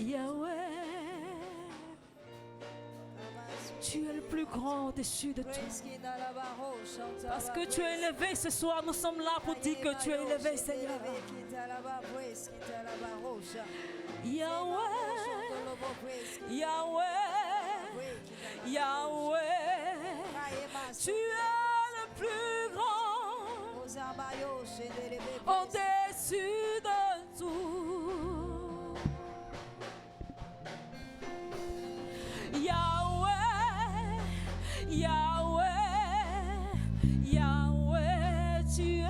Yahweh, tu es le plus grand au-dessus de tout. Parce que tu es élevé ce soir, nous sommes là pour dire que tu es élevé, Seigneur. Yahweh, Yahweh, Yahweh, tu es le plus grand au-dessus de tout. Yahweh, Yahweh, Yahweh, tu es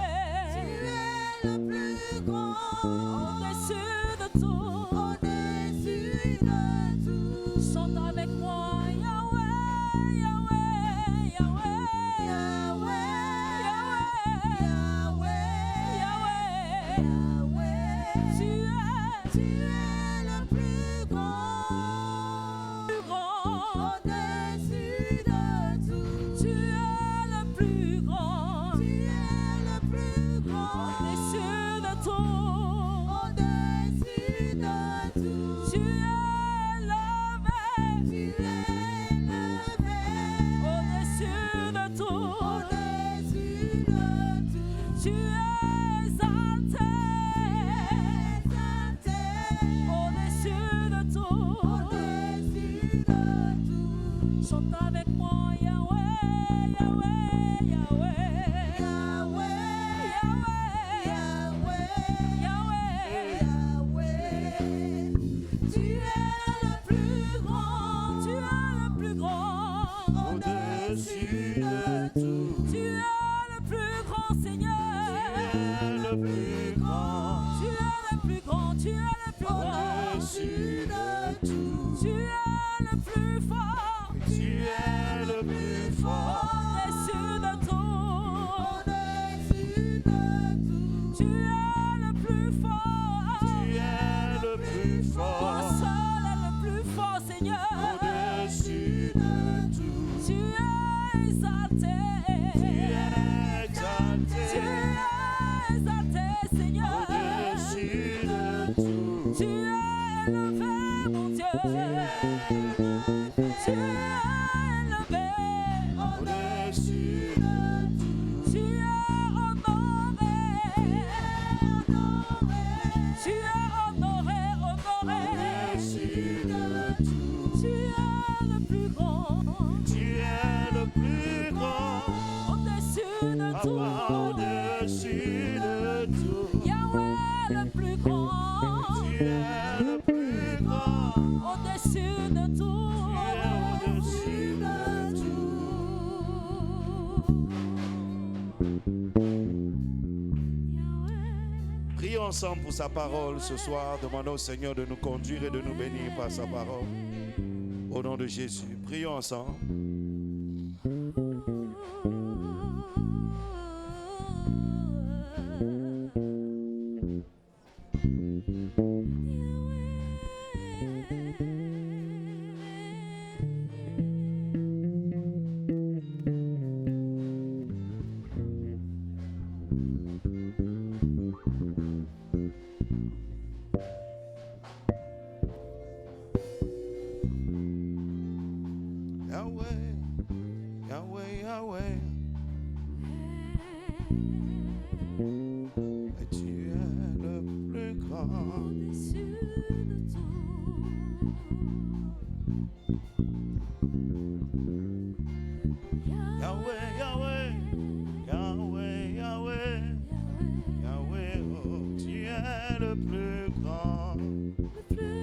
le plus grand au-dessus de tout. Au-dessus de tout. Chante avec moi, Yahweh, Yahweh, Yahweh, Yahweh, Yahweh, Yahweh, tu es le plus grand. Au-dessus de tout. Tu es le plus grand. Tu es le plus grand. Au-dessus de tout. Au-dessus de tout. Tu es élevé. Tu es élevé. Au-dessus de tout. Au-dessus de tout. Tu es exalté. Exalté. Au-dessus de tout. Au-dessus de tout. Chante avec moi, Yahweh, Yahweh, Yahweh, Yahweh, Yahweh, Yahweh, Yahweh. Tu es le plus grand, tu es le plus grand. Au-dessus de tout. Tu es le plus grand, Seigneur. Tu es le plus grand. Tu es le plus grand, tu es le plus grand. Au-dessus de tout. Tu es le plus fort. Tu es le plus fort. Au-dessus de tout. Au-dessus de tout. Tu es le plus fort. Tu es le plus fort. Toi seul est le plus fort, Seigneur. Au-dessus de tout. Tu es exalté. Tu es exalté. Tu es exalté, Seigneur. Au-dessus de tout. Tu es élevé, mon Dieu. Tu es élevé. Au-dessus de tout. Tu es honoré. Tu es honoré, honoré. Au-dessus de tout. Tu es le plus grand. Tu es le plus grand. Au-dessus de tout. Au-dessus de tout. Yahweh le plus grand. Tu es le plus grand. Au-dessus de tout. Tu es au-dessus de tout. Prions ensemble pour sa parole ce soir. Demandons au Seigneur de nous conduire et de nous bénir par sa parole. Au nom de Jésus, prions ensemble. Yahweh, Yahweh, Yahweh. Et tu es le plus grand. Au-dessus de tout. Yahweh, Yahweh, Yahweh, Yahweh, Yahweh, oh, tu es le plus grand.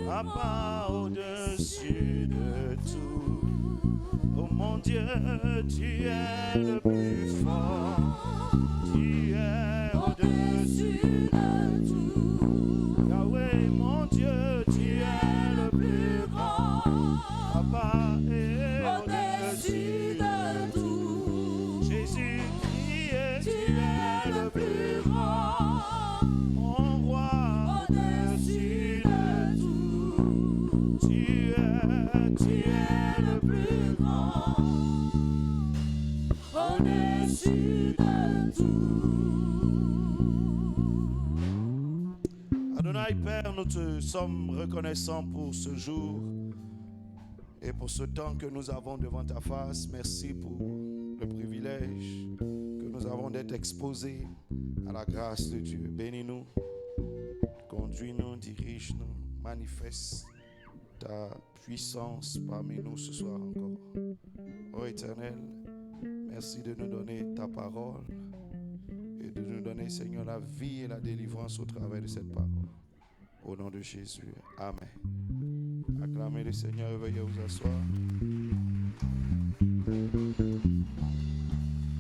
Papa au-dessus de tout. Oh mon Dieu, tu es le plus fort. Tu es au-dessus de tout. Yahweh, mon Dieu, tu es le plus grand. Papa est au-dessus de tout. Jésus-Christ, tu es le plus grand. Mon roi, au-dessus de tout. Tu es le plus grand. Au-dessus de tout. Adonai, et Père, nous te sommes reconnaissants pour ce jour et pour ce temps que nous avons devant ta face. Merci pour le privilège que nous avons d'être exposés à la grâce de Dieu. Bénis-nous, conduis-nous, dirige-nous, manifeste ta puissance parmi nous ce soir encore. Ô Éternel, merci de nous donner ta parole et de nous donner, Seigneur, la vie et la délivrance au travers de cette parole. Au nom de Jésus. Amen. Acclamez le Seigneur et veuillez vous asseoir.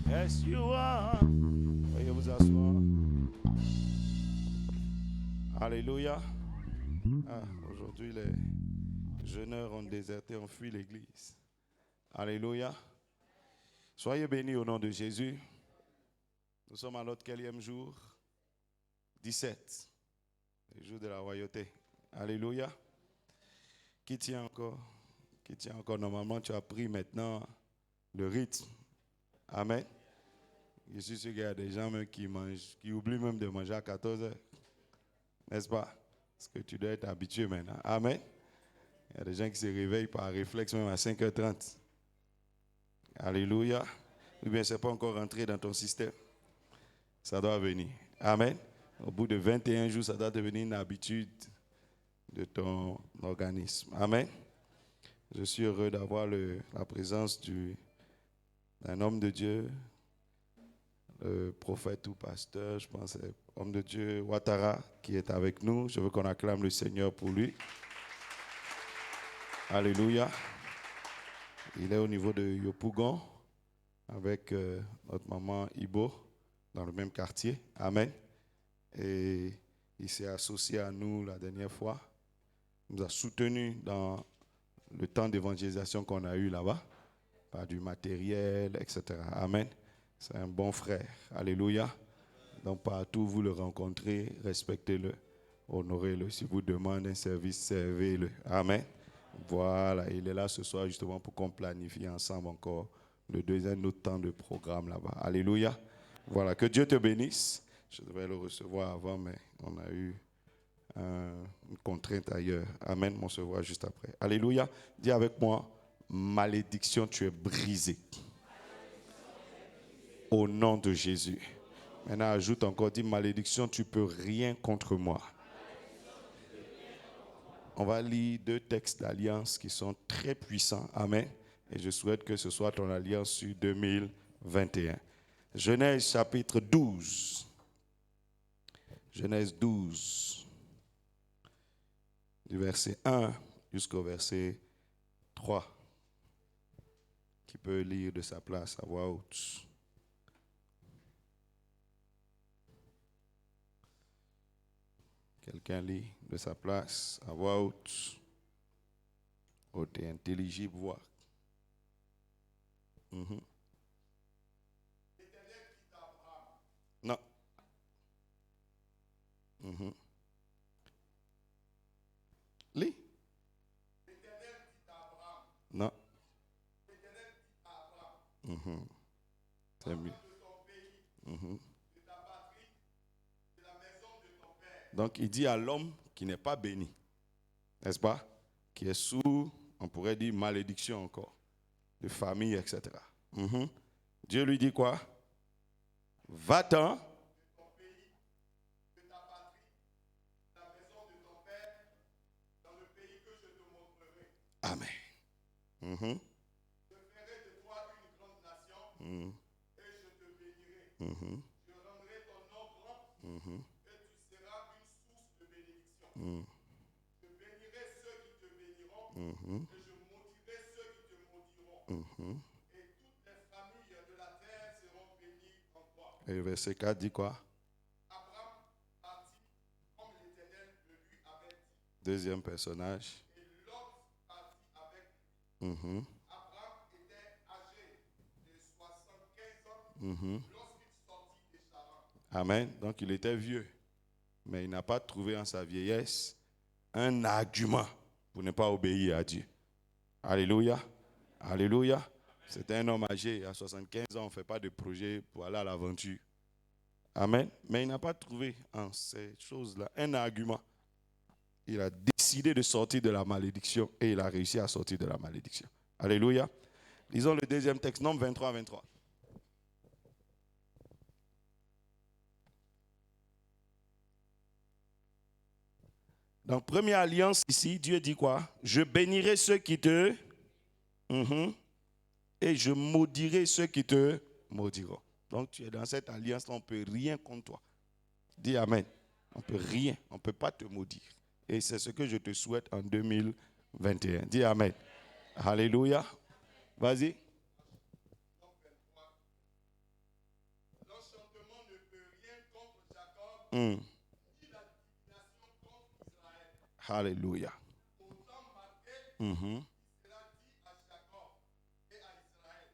Yes, you are. Veuillez vous asseoir. Alléluia. Aujourd'hui, les jeûneurs ont déserté, ont fui l'église. Alléluia. Soyez bénis au nom de Jésus. Nous sommes à notre quatrième jour, 17, le jour de la royauté. Alléluia. Qui tient encore? Qui tient encore? Normalement, tu as pris maintenant le rythme. Amen. Je suis sûr qu'il y a des gens même qui mangent, qui oublient même de manger à 14 heures. N'est-ce pas? Parce que tu dois être habitué maintenant. Amen. Il y a des gens qui se réveillent par réflexe même à 5h30. Alléluia. Ou bien ce n'est pas encore rentré dans ton système. Ça doit venir. Amen. Au bout de 21 jours, ça doit devenir une habitude de ton organisme. Amen. Je suis heureux d'avoir la présence d'un homme de Dieu, le prophète ou pasteur, je pense, homme de Dieu, Ouattara, qui est avec nous. Je veux qu'on acclame le Seigneur pour lui. Alléluia. Il est au niveau de Yopougon avec notre maman Ibo dans le même quartier. Amen. Et il s'est associé à nous la dernière fois. Il nous a soutenus dans le temps d'évangélisation qu'on a eu là-bas, par du matériel, etc. Amen. C'est un bon frère. Alléluia. Donc partout où vous le rencontrez, respectez-le, honorez-le. Si vous demandez un service, servez-le. Amen. Voilà, il est là ce soir justement pour qu'on planifie ensemble encore le deuxième autre temps de programme là-bas. Alléluia. Voilà, que Dieu te bénisse. Je devais le recevoir avant, mais on a eu une contrainte ailleurs. Amen, on se voit juste après. Alléluia. Dis avec moi, malédiction, tu es brisé. Au nom de Jésus. Maintenant, ajoute encore, dis malédiction, tu peux rien contre moi. On va lire 2 textes d'alliance qui sont très puissants. Amen. Et je souhaite que ce soit ton alliance sur 2021. Genèse chapitre 12. Genèse 12. Du verset 1 jusqu'au verset 3. Qui peut lire de sa place à voix haute. Quelqu'un lit de sa place à voix haute. Haute et intelligible voix. Non. Lis. Non. C'est mieux. Donc il dit à l'homme qui n'est pas béni, n'est-ce pas? Qui est sous, on pourrait dire malédiction encore, de famille, etc. Dieu lui dit quoi? Va-t'en. Amen. Je ferai de toi une grande nation et je te bénirai. Je rendrai ton nom grand et tu seras une source de bénédiction. Je bénirai ceux qui te béniront et je maudirai ceux qui te maudiront. Et toutes les familles de la terre seront bénies en toi. Et le verset 4 dit quoi? Abraham partit comme l'Éternel le lui avait dit. Deuxième personnage. Abraham était âgé de 75 ans lorsqu'il sortit des Charans. Amen. Donc il était vieux, mais il n'a pas trouvé en sa vieillesse un argument pour ne pas obéir à Dieu. Alléluia. Alléluia. C'était un homme âgé, à 75 ans, on ne fait pas de projet pour aller à l'aventure. Amen. Mais il n'a pas trouvé en ces choses-là un argument il a décidé de sortir de la malédiction et il a réussi à sortir de la malédiction. Alléluia. Lisons le deuxième texte, Nombre 23 à 23. Donc, première alliance ici, Dieu dit quoi? Je bénirai ceux qui te... et je maudirai ceux qui te maudiront. Donc, tu es dans cette alliance, on ne peut rien contre toi. Dis Amen. On ne peut rien, on ne peut pas te maudire. Et c'est ce que je te souhaite en 2021. Dis Amen. Alléluia. Vas-y. L'enchantement ne peut rien contre Jacob, ni la divination contre Israël. Alléluia. Autant marqué, il sera dit à Jacob et à Israël,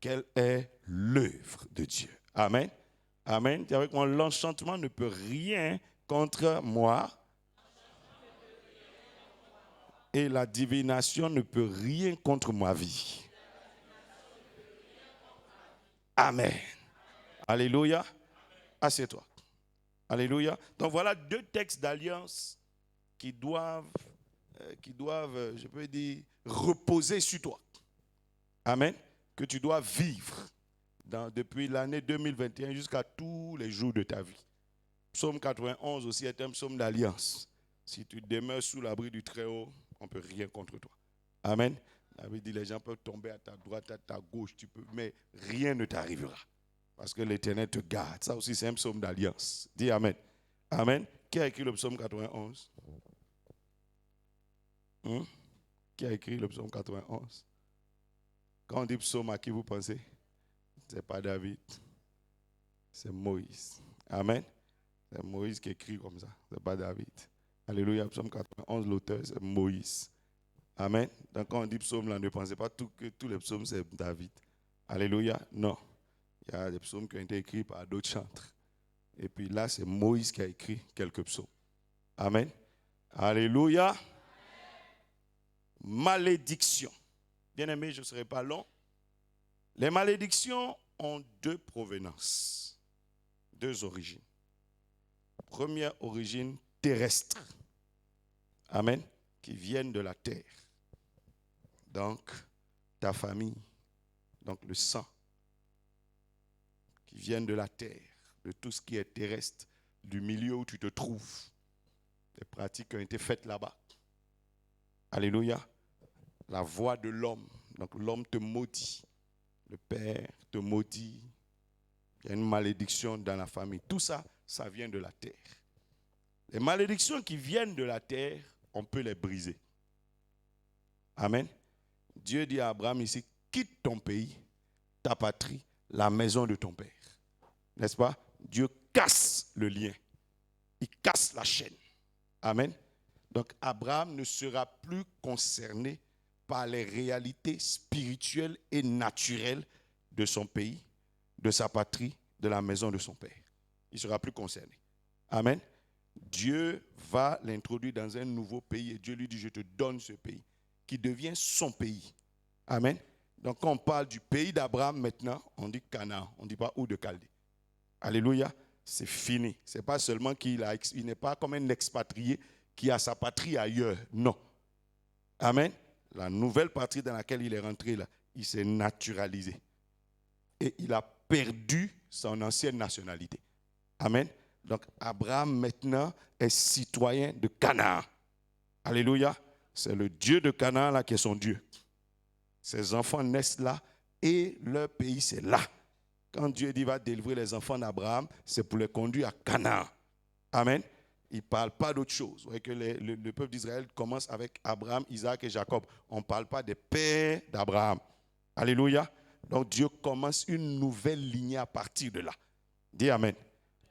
Quelle est l'œuvre de Dieu? Amen. Amen. Dis avec moi, l'enchantement ne peut rien contre moi. Et la divination ne peut rien contre ma vie. Amen. Alléluia. Assieds-toi. Alléluia. Donc voilà deux textes d'alliance qui doivent, je peux dire, reposer sur toi. Amen. Que tu dois vivre depuis l'année 2021 jusqu'à tous les jours de ta vie. Psaume 91 aussi est un psaume d'alliance. Si tu demeures sous l'abri du Très-Haut, on ne peut rien contre toi. Amen. La Bible dit les gens peuvent tomber à ta droite, à ta gauche, mais rien ne t'arrivera. Parce que l'Éternel te garde. Ça aussi, c'est un psaume d'alliance. Dis Amen. Amen. Qui a écrit le psaume 91? Qui a écrit le psaume 91? Quand on dit psaume, à qui vous pensez? Ce n'est pas David. C'est Moïse. Amen. C'est Moïse qui écrit comme ça. Ce n'est pas David. Alléluia. Psaume 91, l'auteur, c'est Moïse. Amen. Donc quand on dit psaume, là, ne pensez pas que tous les psaumes, c'est David. Alléluia. Non. Il y a des psaumes qui ont été écrits par d'autres chantres. Et puis là, c'est Moïse qui a écrit quelques psaumes. Amen. Alléluia. Amen. Malédiction. Bien-aimé, je ne serai pas long. Les malédictions ont deux provenances, deux origines. Première origine terrestre. Amen. Qui viennent de la terre. Donc, ta famille, donc le sang, qui viennent de la terre, de tout ce qui est terrestre, du milieu où tu te trouves. Des pratiques qui ont été faites là-bas. Alléluia. La voix de l'homme. Donc l'homme te maudit. Le père te maudit. Il y a une malédiction dans la famille. Tout ça, ça vient de la terre. Les malédictions qui viennent de la terre, on peut les briser. Amen. Dieu dit à Abraham ici, quitte ton pays, ta patrie, la maison de ton père. N'est-ce pas? Dieu casse le lien. Il casse la chaîne. Amen. Donc Abraham ne sera plus concerné par les réalités spirituelles et naturelles de son pays, de sa patrie, de la maison de son père. Il ne sera plus concerné. Amen. Dieu va l'introduire dans un nouveau pays et Dieu lui dit, je te donne ce pays, qui devient son pays. Amen. Donc quand on parle du pays d'Abraham maintenant, on dit Canaan, on ne dit pas Ur de Chaldée. Alléluia, c'est fini. Ce n'est pas seulement il n'est pas comme un expatrié qui a sa patrie ailleurs. Non. Amen. La nouvelle patrie dans laquelle il est rentré, là, il s'est naturalisé. Et il a perdu son ancienne nationalité. Amen. Donc Abraham maintenant est citoyen de Canaan. Alléluia. C'est le Dieu de Canaan là qui est son Dieu. Ses enfants naissent là et leur pays c'est là. Quand Dieu dit va délivrer les enfants d'Abraham, c'est pour les conduire à Canaan. Amen. Il ne parle pas d'autre chose. Vous voyez que le peuple d'Israël commence avec Abraham, Isaac et Jacob. On ne parle pas des pères d'Abraham. Alléluia. Donc Dieu commence une nouvelle lignée à partir de là. Dis Amen.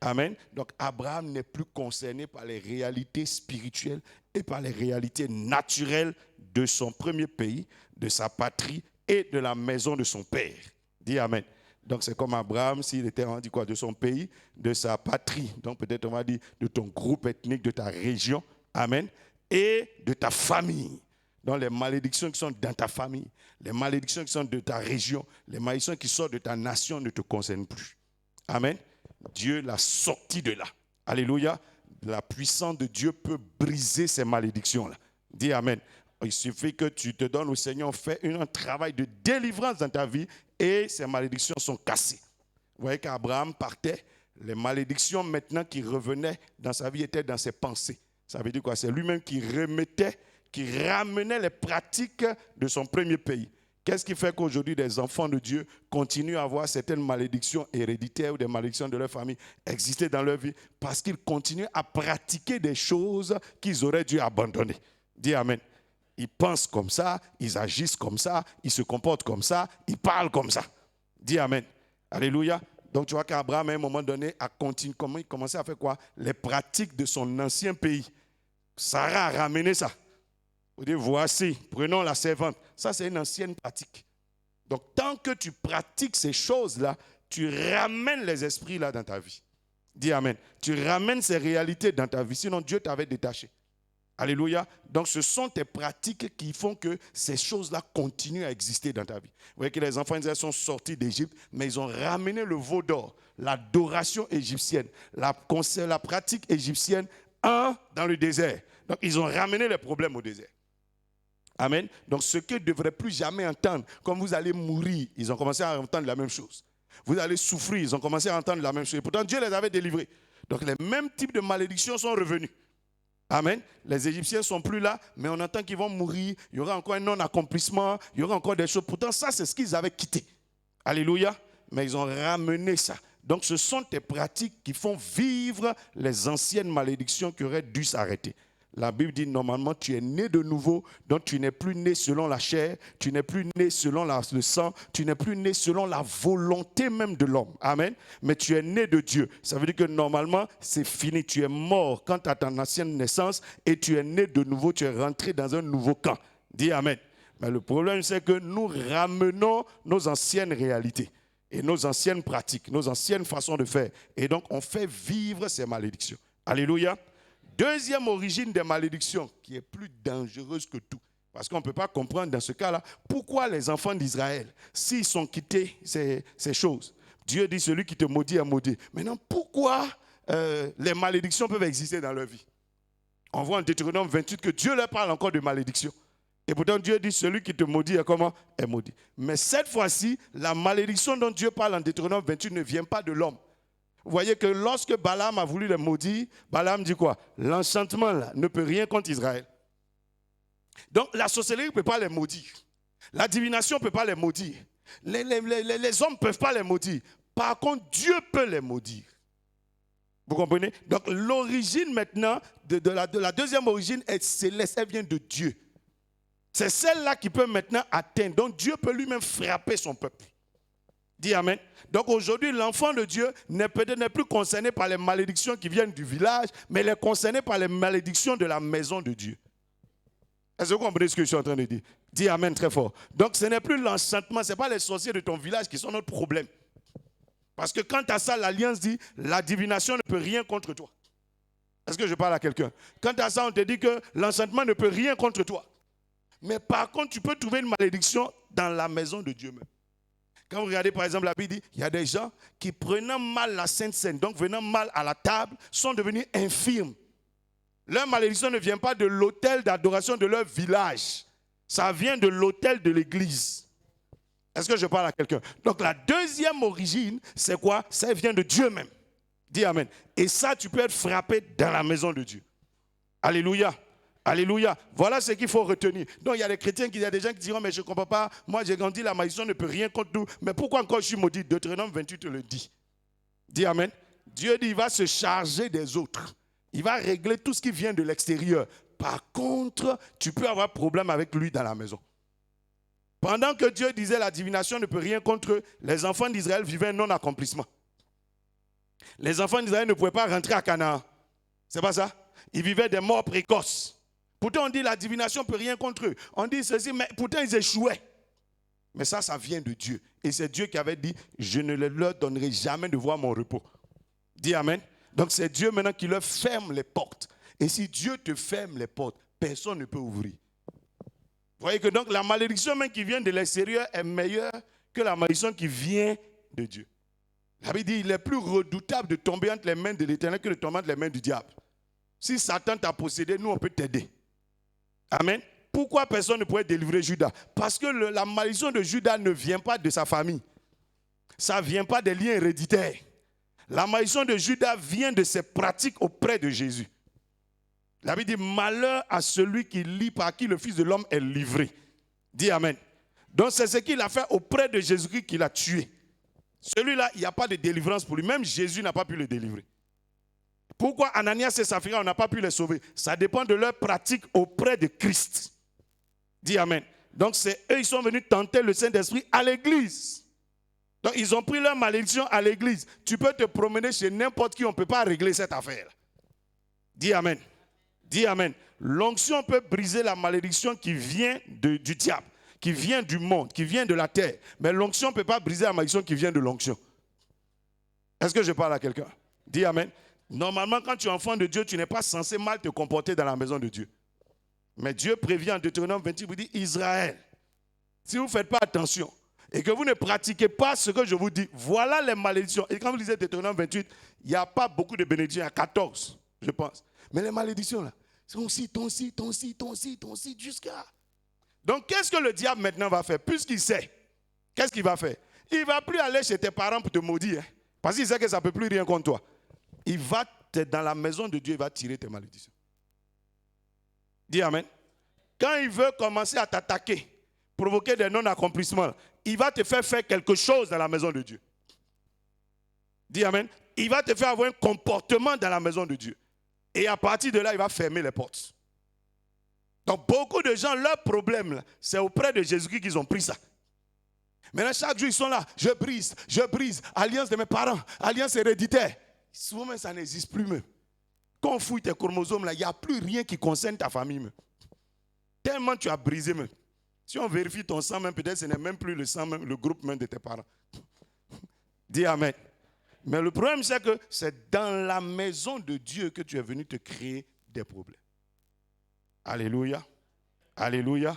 Amen. Donc Abraham n'est plus concerné par les réalités spirituelles et par les réalités naturelles de son premier pays, de sa patrie et de la maison de son père. Dis Amen. Donc c'est comme Abraham s'il était rendu quoi, de son pays, de sa patrie. Donc peut-être on va dire de ton groupe ethnique, de ta région. Amen. Et de ta famille. Donc les malédictions qui sont dans ta famille, les malédictions qui sont de ta région, les malédictions qui sortent de ta nation ne te concernent plus. Amen. Dieu l'a sorti de là. Alléluia. la puissance de Dieu peut briser ces malédictions-là. Dis Amen. Il suffit que tu te donnes au Seigneur, fais un travail de délivrance dans ta vie et ces malédictions sont cassées. Vous voyez qu'Abraham partait, les malédictions maintenant qui revenaient dans sa vie étaient dans ses pensées. Ça veut dire quoi? C'est lui-même qui remettait, qui ramenait les pratiques de son premier pays. Qu'est-ce qui fait qu'aujourd'hui des enfants de Dieu continuent à avoir certaines malédictions héréditaires ou des malédictions de leur famille exister dans leur vie? Parce qu'ils continuent à pratiquer des choses qu'ils auraient dû abandonner. Dis Amen. Ils pensent comme ça, ils agissent comme ça, ils se comportent comme ça, ils parlent comme ça. Dis Amen. Alléluia. Donc tu vois qu'Abraham, à un moment donné, a continué, il commençait à faire quoi? Les pratiques de son ancien pays. Sarah a ramené ça. Vous dites, voici, prenons la servante. Ça, c'est une ancienne pratique. Donc tant que tu pratiques ces choses-là, tu ramènes les esprits là dans ta vie. Dis Amen. Tu ramènes ces réalités dans ta vie, sinon Dieu t'avait détaché. Alléluia. Donc, ce sont tes pratiques qui font que ces choses-là continuent à exister dans ta vie. Vous voyez que les enfants d'Israël sont sortis d'Égypte, mais ils ont ramené le veau d'or, l'adoration égyptienne, la pratique égyptienne, dans le désert. Donc, ils ont ramené les problèmes au désert. Amen. Donc, ce qu'ils ne devraient plus jamais entendre, comme vous allez mourir, ils ont commencé à entendre la même chose. Vous allez souffrir, ils ont commencé à entendre la même chose. Et pourtant, Dieu les avait délivrés. Donc, les mêmes types de malédictions sont revenus. Amen. Les Égyptiens ne sont plus là, mais on entend qu'ils vont mourir. Il y aura encore un non-accomplissement. Il y aura encore des choses. Pourtant, ça, c'est ce qu'ils avaient quitté. Alléluia. Mais ils ont ramené ça. Donc, ce sont tes pratiques qui font vivre les anciennes malédictions qui auraient dû s'arrêter. La Bible dit normalement, tu es né de nouveau, donc tu n'es plus né selon la chair, tu n'es plus né selon le sang, tu n'es plus né selon la volonté même de l'homme. Amen. Mais tu es né de Dieu. Ça veut dire que normalement, c'est fini. Tu es mort quant à ton ancienne naissance et tu es né de nouveau, tu es rentré dans un nouveau camp. Dis Amen. Mais le problème, c'est que nous ramenons nos anciennes réalités et nos anciennes pratiques, nos anciennes façons de faire. Et donc, on fait vivre ces malédictions. Alléluia. Deuxième origine des malédictions, qui est plus dangereuse que tout. Parce qu'on ne peut pas comprendre dans ce cas-là, pourquoi les enfants d'Israël, s'ils sont quittés ces choses, Dieu dit, celui qui te maudit est maudit. Maintenant, pourquoi les malédictions peuvent exister dans leur vie? On voit en Deutéronome 28 que Dieu leur parle encore de malédiction. Et pourtant, Dieu dit, celui qui te maudit est comment? Est maudit. Mais cette fois-ci, la malédiction dont Dieu parle en Deutéronome 28 ne vient pas de l'homme. Vous voyez que lorsque Balaam a voulu les maudire, Balaam dit quoi? L'enchantement là ne peut rien contre Israël. Donc la sorcellerie ne peut pas les maudire. La divination ne peut pas les maudire. Les hommes ne peuvent pas les maudire. Par contre, Dieu peut les maudire. Vous comprenez? Donc l'origine maintenant de la deuxième origine est céleste, elle vient de Dieu. C'est celle-là qui peut maintenant atteindre. Donc Dieu peut lui-même frapper son peuple. Dis Amen. Donc aujourd'hui, l'enfant de Dieu n'est peut-être plus concerné par les malédictions qui viennent du village, mais il est concerné par les malédictions de la maison de Dieu. Est-ce que vous comprenez ce que je suis en train de dire? Dis Amen très fort. Donc ce n'est plus l'enchantement, ce n'est pas les sorciers de ton village qui sont notre problème. Parce que quant à ça, l'Alliance dit, la divination ne peut rien contre toi. Est-ce que je parle à quelqu'un? Quant à ça, on te dit que l'enchantement ne peut rien contre toi. Mais par contre, tu peux trouver une malédiction dans la maison de Dieu même. Quand vous regardez par exemple la Bible, il y a des gens qui prenant mal la Sainte Seine, donc venant mal à la table, sont devenus infirmes. Leur malédiction ne vient pas de l'autel d'adoration de leur village. Ça vient de l'autel de l'église. Est-ce que je parle à quelqu'un? Donc la deuxième origine, c'est quoi? Ça vient de Dieu même. Dis Amen. Et ça, tu peux être frappé dans la maison de Dieu. Alléluia. Alléluia. Voilà ce qu'il faut retenir. Donc il y a des chrétiens, il y a des gens qui diront, mais je ne comprends pas, moi j'ai grandi, la malédiction ne peut rien contre nous. Mais pourquoi encore je suis maudit? Deutéronome 28 le dit. Dis Amen. Dieu dit, il va se charger des autres. Il va régler tout ce qui vient de l'extérieur. Par contre, tu peux avoir problème avec lui dans la maison. Pendant que Dieu disait la divination ne peut rien contre eux, les enfants d'Israël vivaient un non-accomplissement. Les enfants d'Israël ne pouvaient pas rentrer à Canaan. C'est pas ça? Ils vivaient des morts précoces. Pourtant, on dit la divination ne peut rien contre eux. On dit ceci, mais pourtant ils échouaient. Mais ça vient de Dieu. Et c'est Dieu qui avait dit, je ne leur donnerai jamais de voir mon repos. Dis Amen. Donc c'est Dieu maintenant qui leur ferme les portes. Et si Dieu te ferme les portes, personne ne peut ouvrir. Vous voyez que donc la malédiction même qui vient de l'extérieur est meilleure que la malédiction qui vient de Dieu. La Bible dit, il est plus redoutable de tomber entre les mains de l'Éternel que de tomber entre les mains du diable. Si Satan t'a possédé, nous, on peut t'aider. Amen. Pourquoi personne ne pourrait délivrer Judas? Parce que la malédiction de Judas ne vient pas de sa famille. Ça ne vient pas des liens héréditaires. La malédiction de Judas vient de ses pratiques auprès de Jésus. La Bible dit, malheur à celui qui lit par qui le Fils de l'homme est livré. Dis Amen. Donc c'est ce qu'il a fait auprès de Jésus-Christ qu'il a tué. Celui-là, il n'y a pas de délivrance pour lui. Même Jésus n'a pas pu le délivrer. Pourquoi Ananias et Saphira, on n'a pas pu les sauver? Ça dépend de leur pratique auprès de Christ. Dis Amen. Donc c'est eux, ils sont venus tenter le Saint-Esprit à l'église. Donc ils ont pris leur malédiction à l'église. Tu peux te promener chez n'importe qui, on ne peut pas régler cette affaire. Dis Amen. Dis Amen. L'onction peut briser la malédiction qui vient du diable, qui vient du monde, qui vient de la terre. Mais l'onction ne peut pas briser la malédiction qui vient de l'onction. Est-ce que je parle à quelqu'un? Dis Amen. Normalement, quand tu es enfant de Dieu, tu n'es pas censé mal te comporter dans la maison de Dieu. Mais Dieu prévient en Deutéronome 28, vous dit, Israël, si vous ne faites pas attention et que vous ne pratiquez pas ce que je vous dis, voilà les malédictions. Et quand vous lisez Deutéronome 28, il n'y a pas beaucoup de bénédictions, il y a 14, je pense. Mais les malédictions là, ton ci, jusqu'à... Donc qu'est-ce que le diable maintenant va faire? Puisqu'il sait, qu'est-ce qu'il va faire? Il ne va plus aller chez tes parents pour te maudire, hein, parce qu'il sait que ça ne peut plus rien contre toi. Il va dans la maison de Dieu, il va tirer tes malédictions. Dis Amen. Quand il veut commencer à t'attaquer, provoquer des non-accomplissements, il va te faire quelque chose dans la maison de Dieu. Dis Amen. Il va te faire avoir un comportement dans la maison de Dieu. Et à partir de là, il va fermer les portes. Donc beaucoup de gens, leur problème, c'est auprès de Jésus-Christ qu'ils ont pris ça. Maintenant, chaque jour, ils sont là. Je brise. Alliance de mes parents, alliance héréditaire. Souvent, même, ça n'existe plus même. Quand on fouille tes chromosomes, il n'y a plus rien qui concerne ta famille. Même. Tellement tu as brisé même. Si on vérifie ton sang, même peut-être ce n'est même plus le sang, même le groupe même de tes parents. Dis Amen. Mais le problème, c'est que c'est dans la maison de Dieu que tu es venu te créer des problèmes. Alléluia. Alléluia.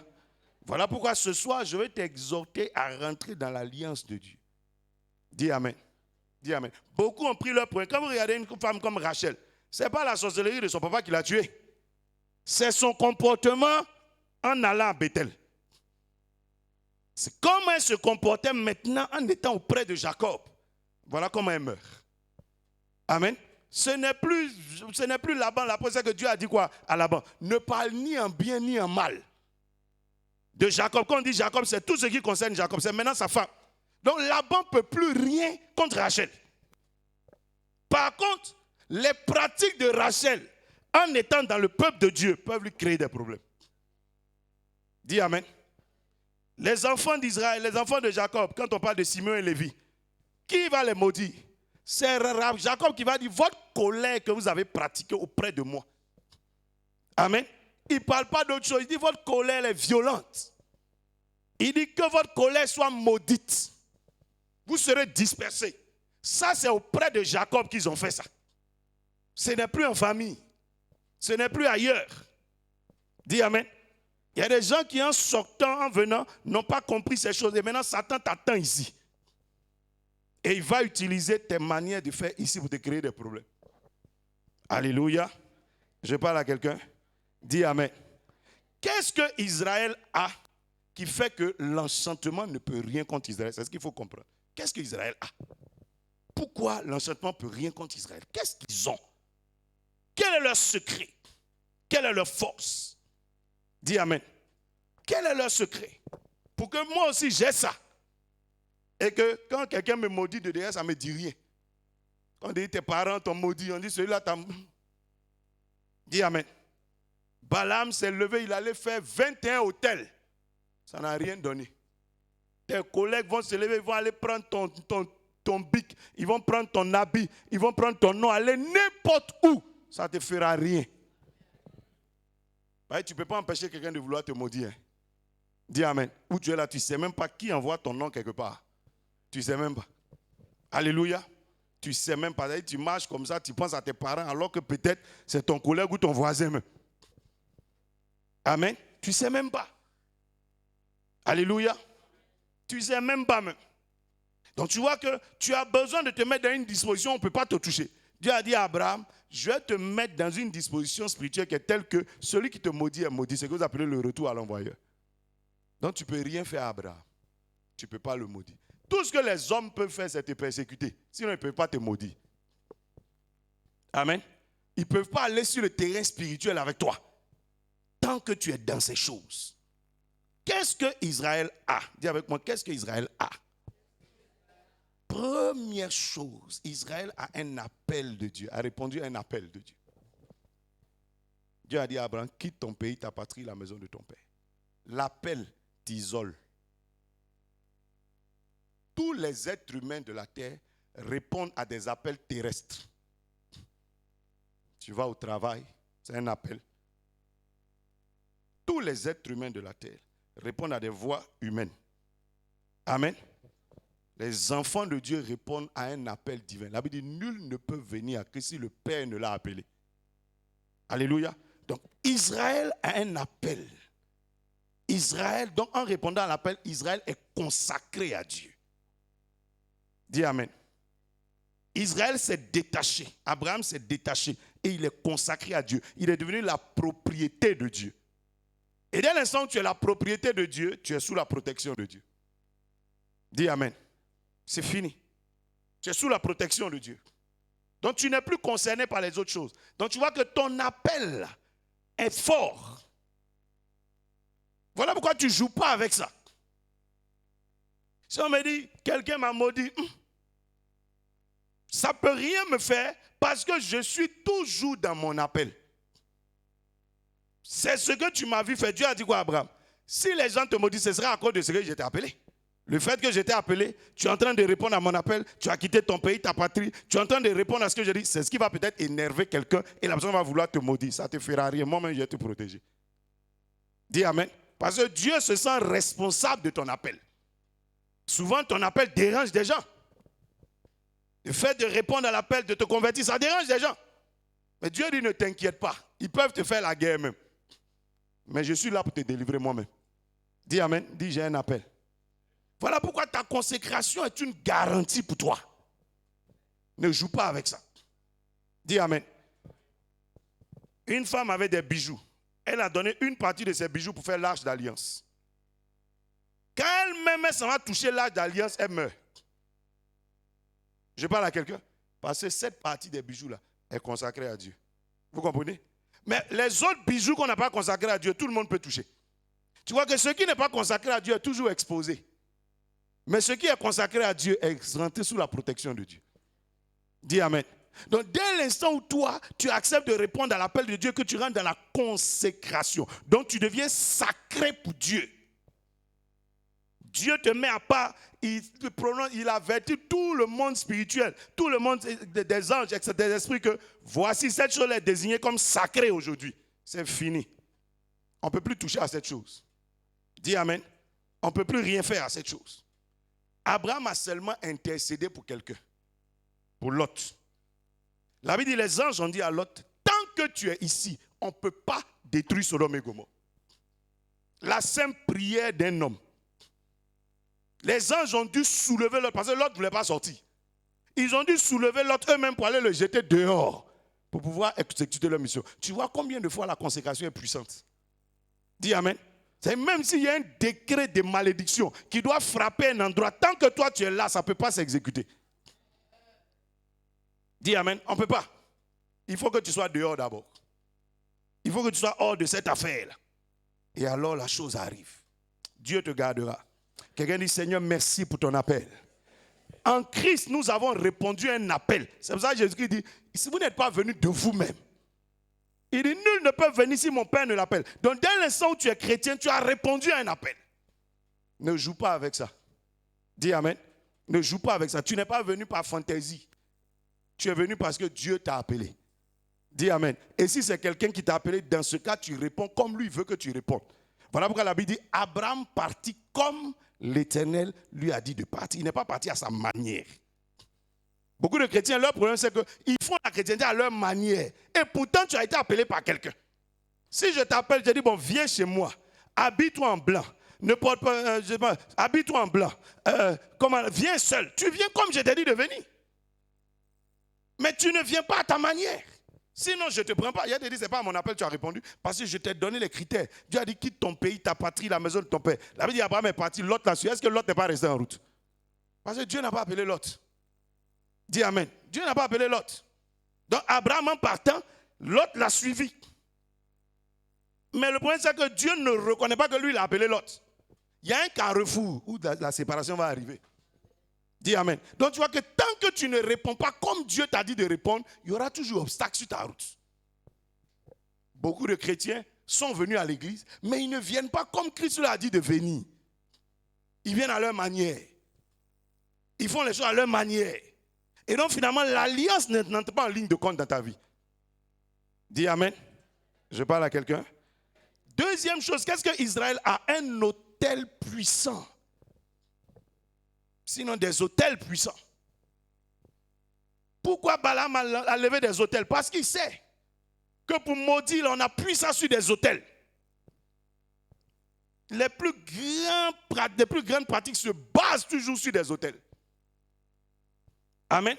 Voilà pourquoi ce soir, je vais t'exhorter à rentrer dans l'alliance de Dieu. Dis Amen. Dis Amen. Beaucoup ont pris leur point. Quand vous regardez une femme comme Rachel, ce n'est pas la sorcellerie de son papa qui l'a tuée. C'est son comportement en allant à Bethel. C'est comment elle se comportait maintenant en étant auprès de Jacob. Voilà comment elle meurt. Amen. Ce n'est plus Laban. La première que Dieu a dit quoi à Laban? Ne parle ni en bien ni en mal de Jacob. Quand on dit Jacob, c'est tout ce qui concerne Jacob. C'est maintenant sa femme. Donc Laban ne peut plus rien contre Rachel. Par contre, les pratiques de Rachel, en étant dans le peuple de Dieu, peuvent lui créer des problèmes. Dis Amen. Les enfants d'Israël, les enfants de Jacob, quand on parle de Simeon et Lévi, qui va les maudire? C'est Jacob qui va dire, votre colère que vous avez pratiquée auprès de moi. Amen. Il ne parle pas d'autre chose. Il dit, votre colère est violente. Il dit que votre colère soit maudite. Vous serez dispersés. Ça, c'est auprès de Jacob qu'ils ont fait ça. Ce n'est plus en famille. Ce n'est plus ailleurs. Dis Amen. Il y a des gens qui, en sortant, en venant, n'ont pas compris ces choses. Et maintenant, Satan t'attend ici. Et il va utiliser tes manières de faire ici pour te créer des problèmes. Alléluia. Je parle à quelqu'un. Dis Amen. Qu'est-ce que Israël a qui fait que l'enchantement ne peut rien contre Israël? C'est ce qu'il faut comprendre. Qu'est-ce que Israël a? Pourquoi l'enchantement ne peut rien contre Israël? Qu'est-ce qu'ils ont? Quel est leur secret? Quelle est leur force? Dis Amen. Quel est leur secret? Pour que moi aussi j'ai ça. Et que quand quelqu'un me maudit de derrière, ça ne me dit rien. Quand on dit tes parents t'ont maudit, on dit celui-là t'a... Dis Amen. Balaam s'est levé, il allait faire 21 hôtels. Ça n'a rien donné. Tes collègues vont se lever, ils vont aller prendre ton bic, ils vont prendre ton habit, ils vont prendre ton nom, aller n'importe où. Ça ne te fera rien. Tu ne peux pas empêcher quelqu'un de vouloir te maudire. Dis Amen. Où tu es là, tu ne sais même pas qui envoie ton nom quelque part. Tu ne sais même pas. Alléluia. Tu ne sais même pas. Tu marches comme ça, tu penses à tes parents, alors que peut-être c'est ton collègue ou ton voisin même. Amen. Tu ne sais même pas. Alléluia. Tu ne sais même pas même. Donc tu vois que tu as besoin de te mettre dans une disposition où on ne peut pas te toucher. Dieu a dit à Abraham, je vais te mettre dans une disposition spirituelle qui est telle que celui qui te maudit est maudit. C'est ce que vous appelez le retour à l'envoyeur. Donc tu ne peux rien faire à Abraham. Tu ne peux pas le maudire. Tout ce que les hommes peuvent faire, c'est te persécuter. Sinon, ils ne peuvent pas te maudire. Amen. Ils ne peuvent pas aller sur le terrain spirituel avec toi. Tant que tu es dans ces choses. Qu'est-ce que Israël a? Dis avec moi, qu'est-ce que Israël a? Première chose, Israël a un appel de Dieu, a répondu à un appel de Dieu. Dieu a dit à Abraham, quitte ton pays, ta patrie, la maison de ton père. L'appel t'isole. Tous les êtres humains de la terre répondent à des appels terrestres. Tu vas au travail, c'est un appel. Tous les êtres humains de la terre répondent à des voix humaines. Amen. Les enfants de Dieu répondent à un appel divin. La Bible dit, nul ne peut venir que si le Père ne l'a appelé. Alléluia. Donc, Israël a un appel. Israël, donc en répondant à l'appel, Israël est consacré à Dieu. Dis Amen. Israël s'est détaché. Abraham s'est détaché et il est consacré à Dieu. Il est devenu la propriété de Dieu. Et dès l'instant où tu es la propriété de Dieu, tu es sous la protection de Dieu. Dis Amen. C'est fini. Tu es sous la protection de Dieu. Donc tu n'es plus concerné par les autres choses. Donc tu vois que ton appel est fort. Voilà pourquoi tu ne joues pas avec ça. Si on me dit, quelqu'un m'a maudit, ça ne peut rien me faire parce que je suis toujours dans mon appel. C'est ce que tu m'as vu faire. Dieu a dit quoi, Abraham? Si les gens te maudissent, ce sera à cause de ce que je t'ai appelé. Le fait que je t'ai appelé, tu es en train de répondre à mon appel, tu as quitté ton pays, ta patrie, tu es en train de répondre à ce que je dis, c'est ce qui va peut-être énerver quelqu'un et la personne va vouloir te maudire. Ça ne te fera rien. Moi-même, je vais te protéger. Dis Amen. Parce que Dieu se sent responsable de ton appel. Souvent, ton appel dérange des gens. Le fait de répondre à l'appel, de te convertir, ça dérange des gens. Mais Dieu dit, ne t'inquiète pas. Ils peuvent te faire la guerre même. Mais je suis là pour te délivrer moi-même. Dis Amen. Dis, j'ai un appel. Voilà pourquoi ta consécration est une garantie pour toi. Ne joue pas avec ça. Dis Amen. Une femme avait des bijoux. Elle a donné une partie de ses bijoux pour faire l'arche d'alliance. Quand elle-même s'en va toucher l'arche d'alliance, elle meurt. Je parle à quelqu'un. Parce que cette partie des bijoux-là est consacrée à Dieu. Vous comprenez? Mais les autres bijoux qu'on n'a pas consacrés à Dieu, tout le monde peut toucher. Tu vois que ce qui n'est pas consacré à Dieu est toujours exposé. Mais ce qui est consacré à Dieu est rentré sous la protection de Dieu. Dis Amen. Donc dès l'instant où toi, tu acceptes de répondre à l'appel de Dieu, que tu rentres dans la consécration. Donc tu deviens sacré pour Dieu. Dieu te met à part, il avertit tout le monde spirituel, tout le monde des anges, etc., des esprits que voici cette chose est désignée comme sacrée aujourd'hui. C'est fini. On ne peut plus toucher à cette chose. Dis Amen. On ne peut plus rien faire à cette chose. Abraham a seulement intercédé pour quelqu'un, pour Lot. La Bible dit, les anges ont dit à Lot, tant que tu es ici, on ne peut pas détruire Sodome et Gomorrhe. La simple prière d'un homme. Les anges ont dû soulever Lot, parce que Lot ne voulait pas sortir. Ils ont dû soulever Lot eux-mêmes pour aller le jeter dehors, pour pouvoir exécuter leur mission. Tu vois combien de fois la consécration est puissante? Dis Amen. C'est même s'il y a un décret de malédiction qui doit frapper un endroit, tant que toi tu es là, ça ne peut pas s'exécuter. Dis Amen. On ne peut pas. Il faut que tu sois dehors d'abord. Il faut que tu sois hors de cette affaire-là. Et alors la chose arrive. Dieu te gardera. Quelqu'un dit, Seigneur, merci pour ton appel. En Christ, nous avons répondu à un appel. C'est pour ça que Jésus dit, si vous n'êtes pas venu de vous-même, il dit, nul ne peut venir si mon Père ne l'appelle. Donc, dès l'instant où tu es chrétien, tu as répondu à un appel. Ne joue pas avec ça. Dis Amen. Ne joue pas avec ça. Tu n'es pas venu par fantaisie. Tu es venu parce que Dieu t'a appelé. Dis Amen. Et si c'est quelqu'un qui t'a appelé, dans ce cas, tu réponds comme lui veut que tu répondes. Voilà pourquoi la Bible dit, Abraham partit comme l'Éternel lui a dit de partir. Il n'est pas parti à sa manière. Beaucoup de chrétiens, leur problème, c'est qu'ils font la chrétienté à leur manière. Et pourtant, tu as été appelé par quelqu'un. Si je t'appelle, je dis, bon, viens chez moi. Habille-toi en blanc. Ne porte pas, habille-toi en blanc. Viens seul. Tu viens comme je t'ai dit de venir. Mais tu ne viens pas à ta manière. Sinon, je ne te prends pas. Il y a des dit, ce n'est pas à mon appel, tu as répondu. Parce que je t'ai donné les critères. Dieu a dit, quitte ton pays, ta patrie, la maison de ton père. La Bible dit, Abraham est parti, Lot l'a suivi. Est-ce que Lot n'est pas resté en route? Parce que Dieu n'a pas appelé Lot. Dis Amen. Dieu n'a pas appelé Lot. Donc, Abraham, en partant, Lot l'a suivi. Mais le problème, c'est que Dieu ne reconnaît pas que lui, il a appelé Lot. Il y a un carrefour où la séparation va arriver. Dis Amen. Donc tu vois que tant que tu ne réponds pas comme Dieu t'a dit de répondre, il y aura toujours obstacle sur ta route. Beaucoup de chrétiens sont venus à l'église, mais ils ne viennent pas comme Christ leur a dit de venir. Ils viennent à leur manière. Ils font les choses à leur manière. Et donc finalement, l'alliance n'entre pas en ligne de compte dans ta vie. Dis Amen. Je parle à quelqu'un. Deuxième chose, qu'est-ce que Israël a? Un autel puissant. Sinon des autels puissants. Pourquoi Balaam a levé des autels? Parce qu'il sait que pour maudire, on a puissance sur des autels. Les plus grandes pratiques se basent toujours sur des autels. Amen.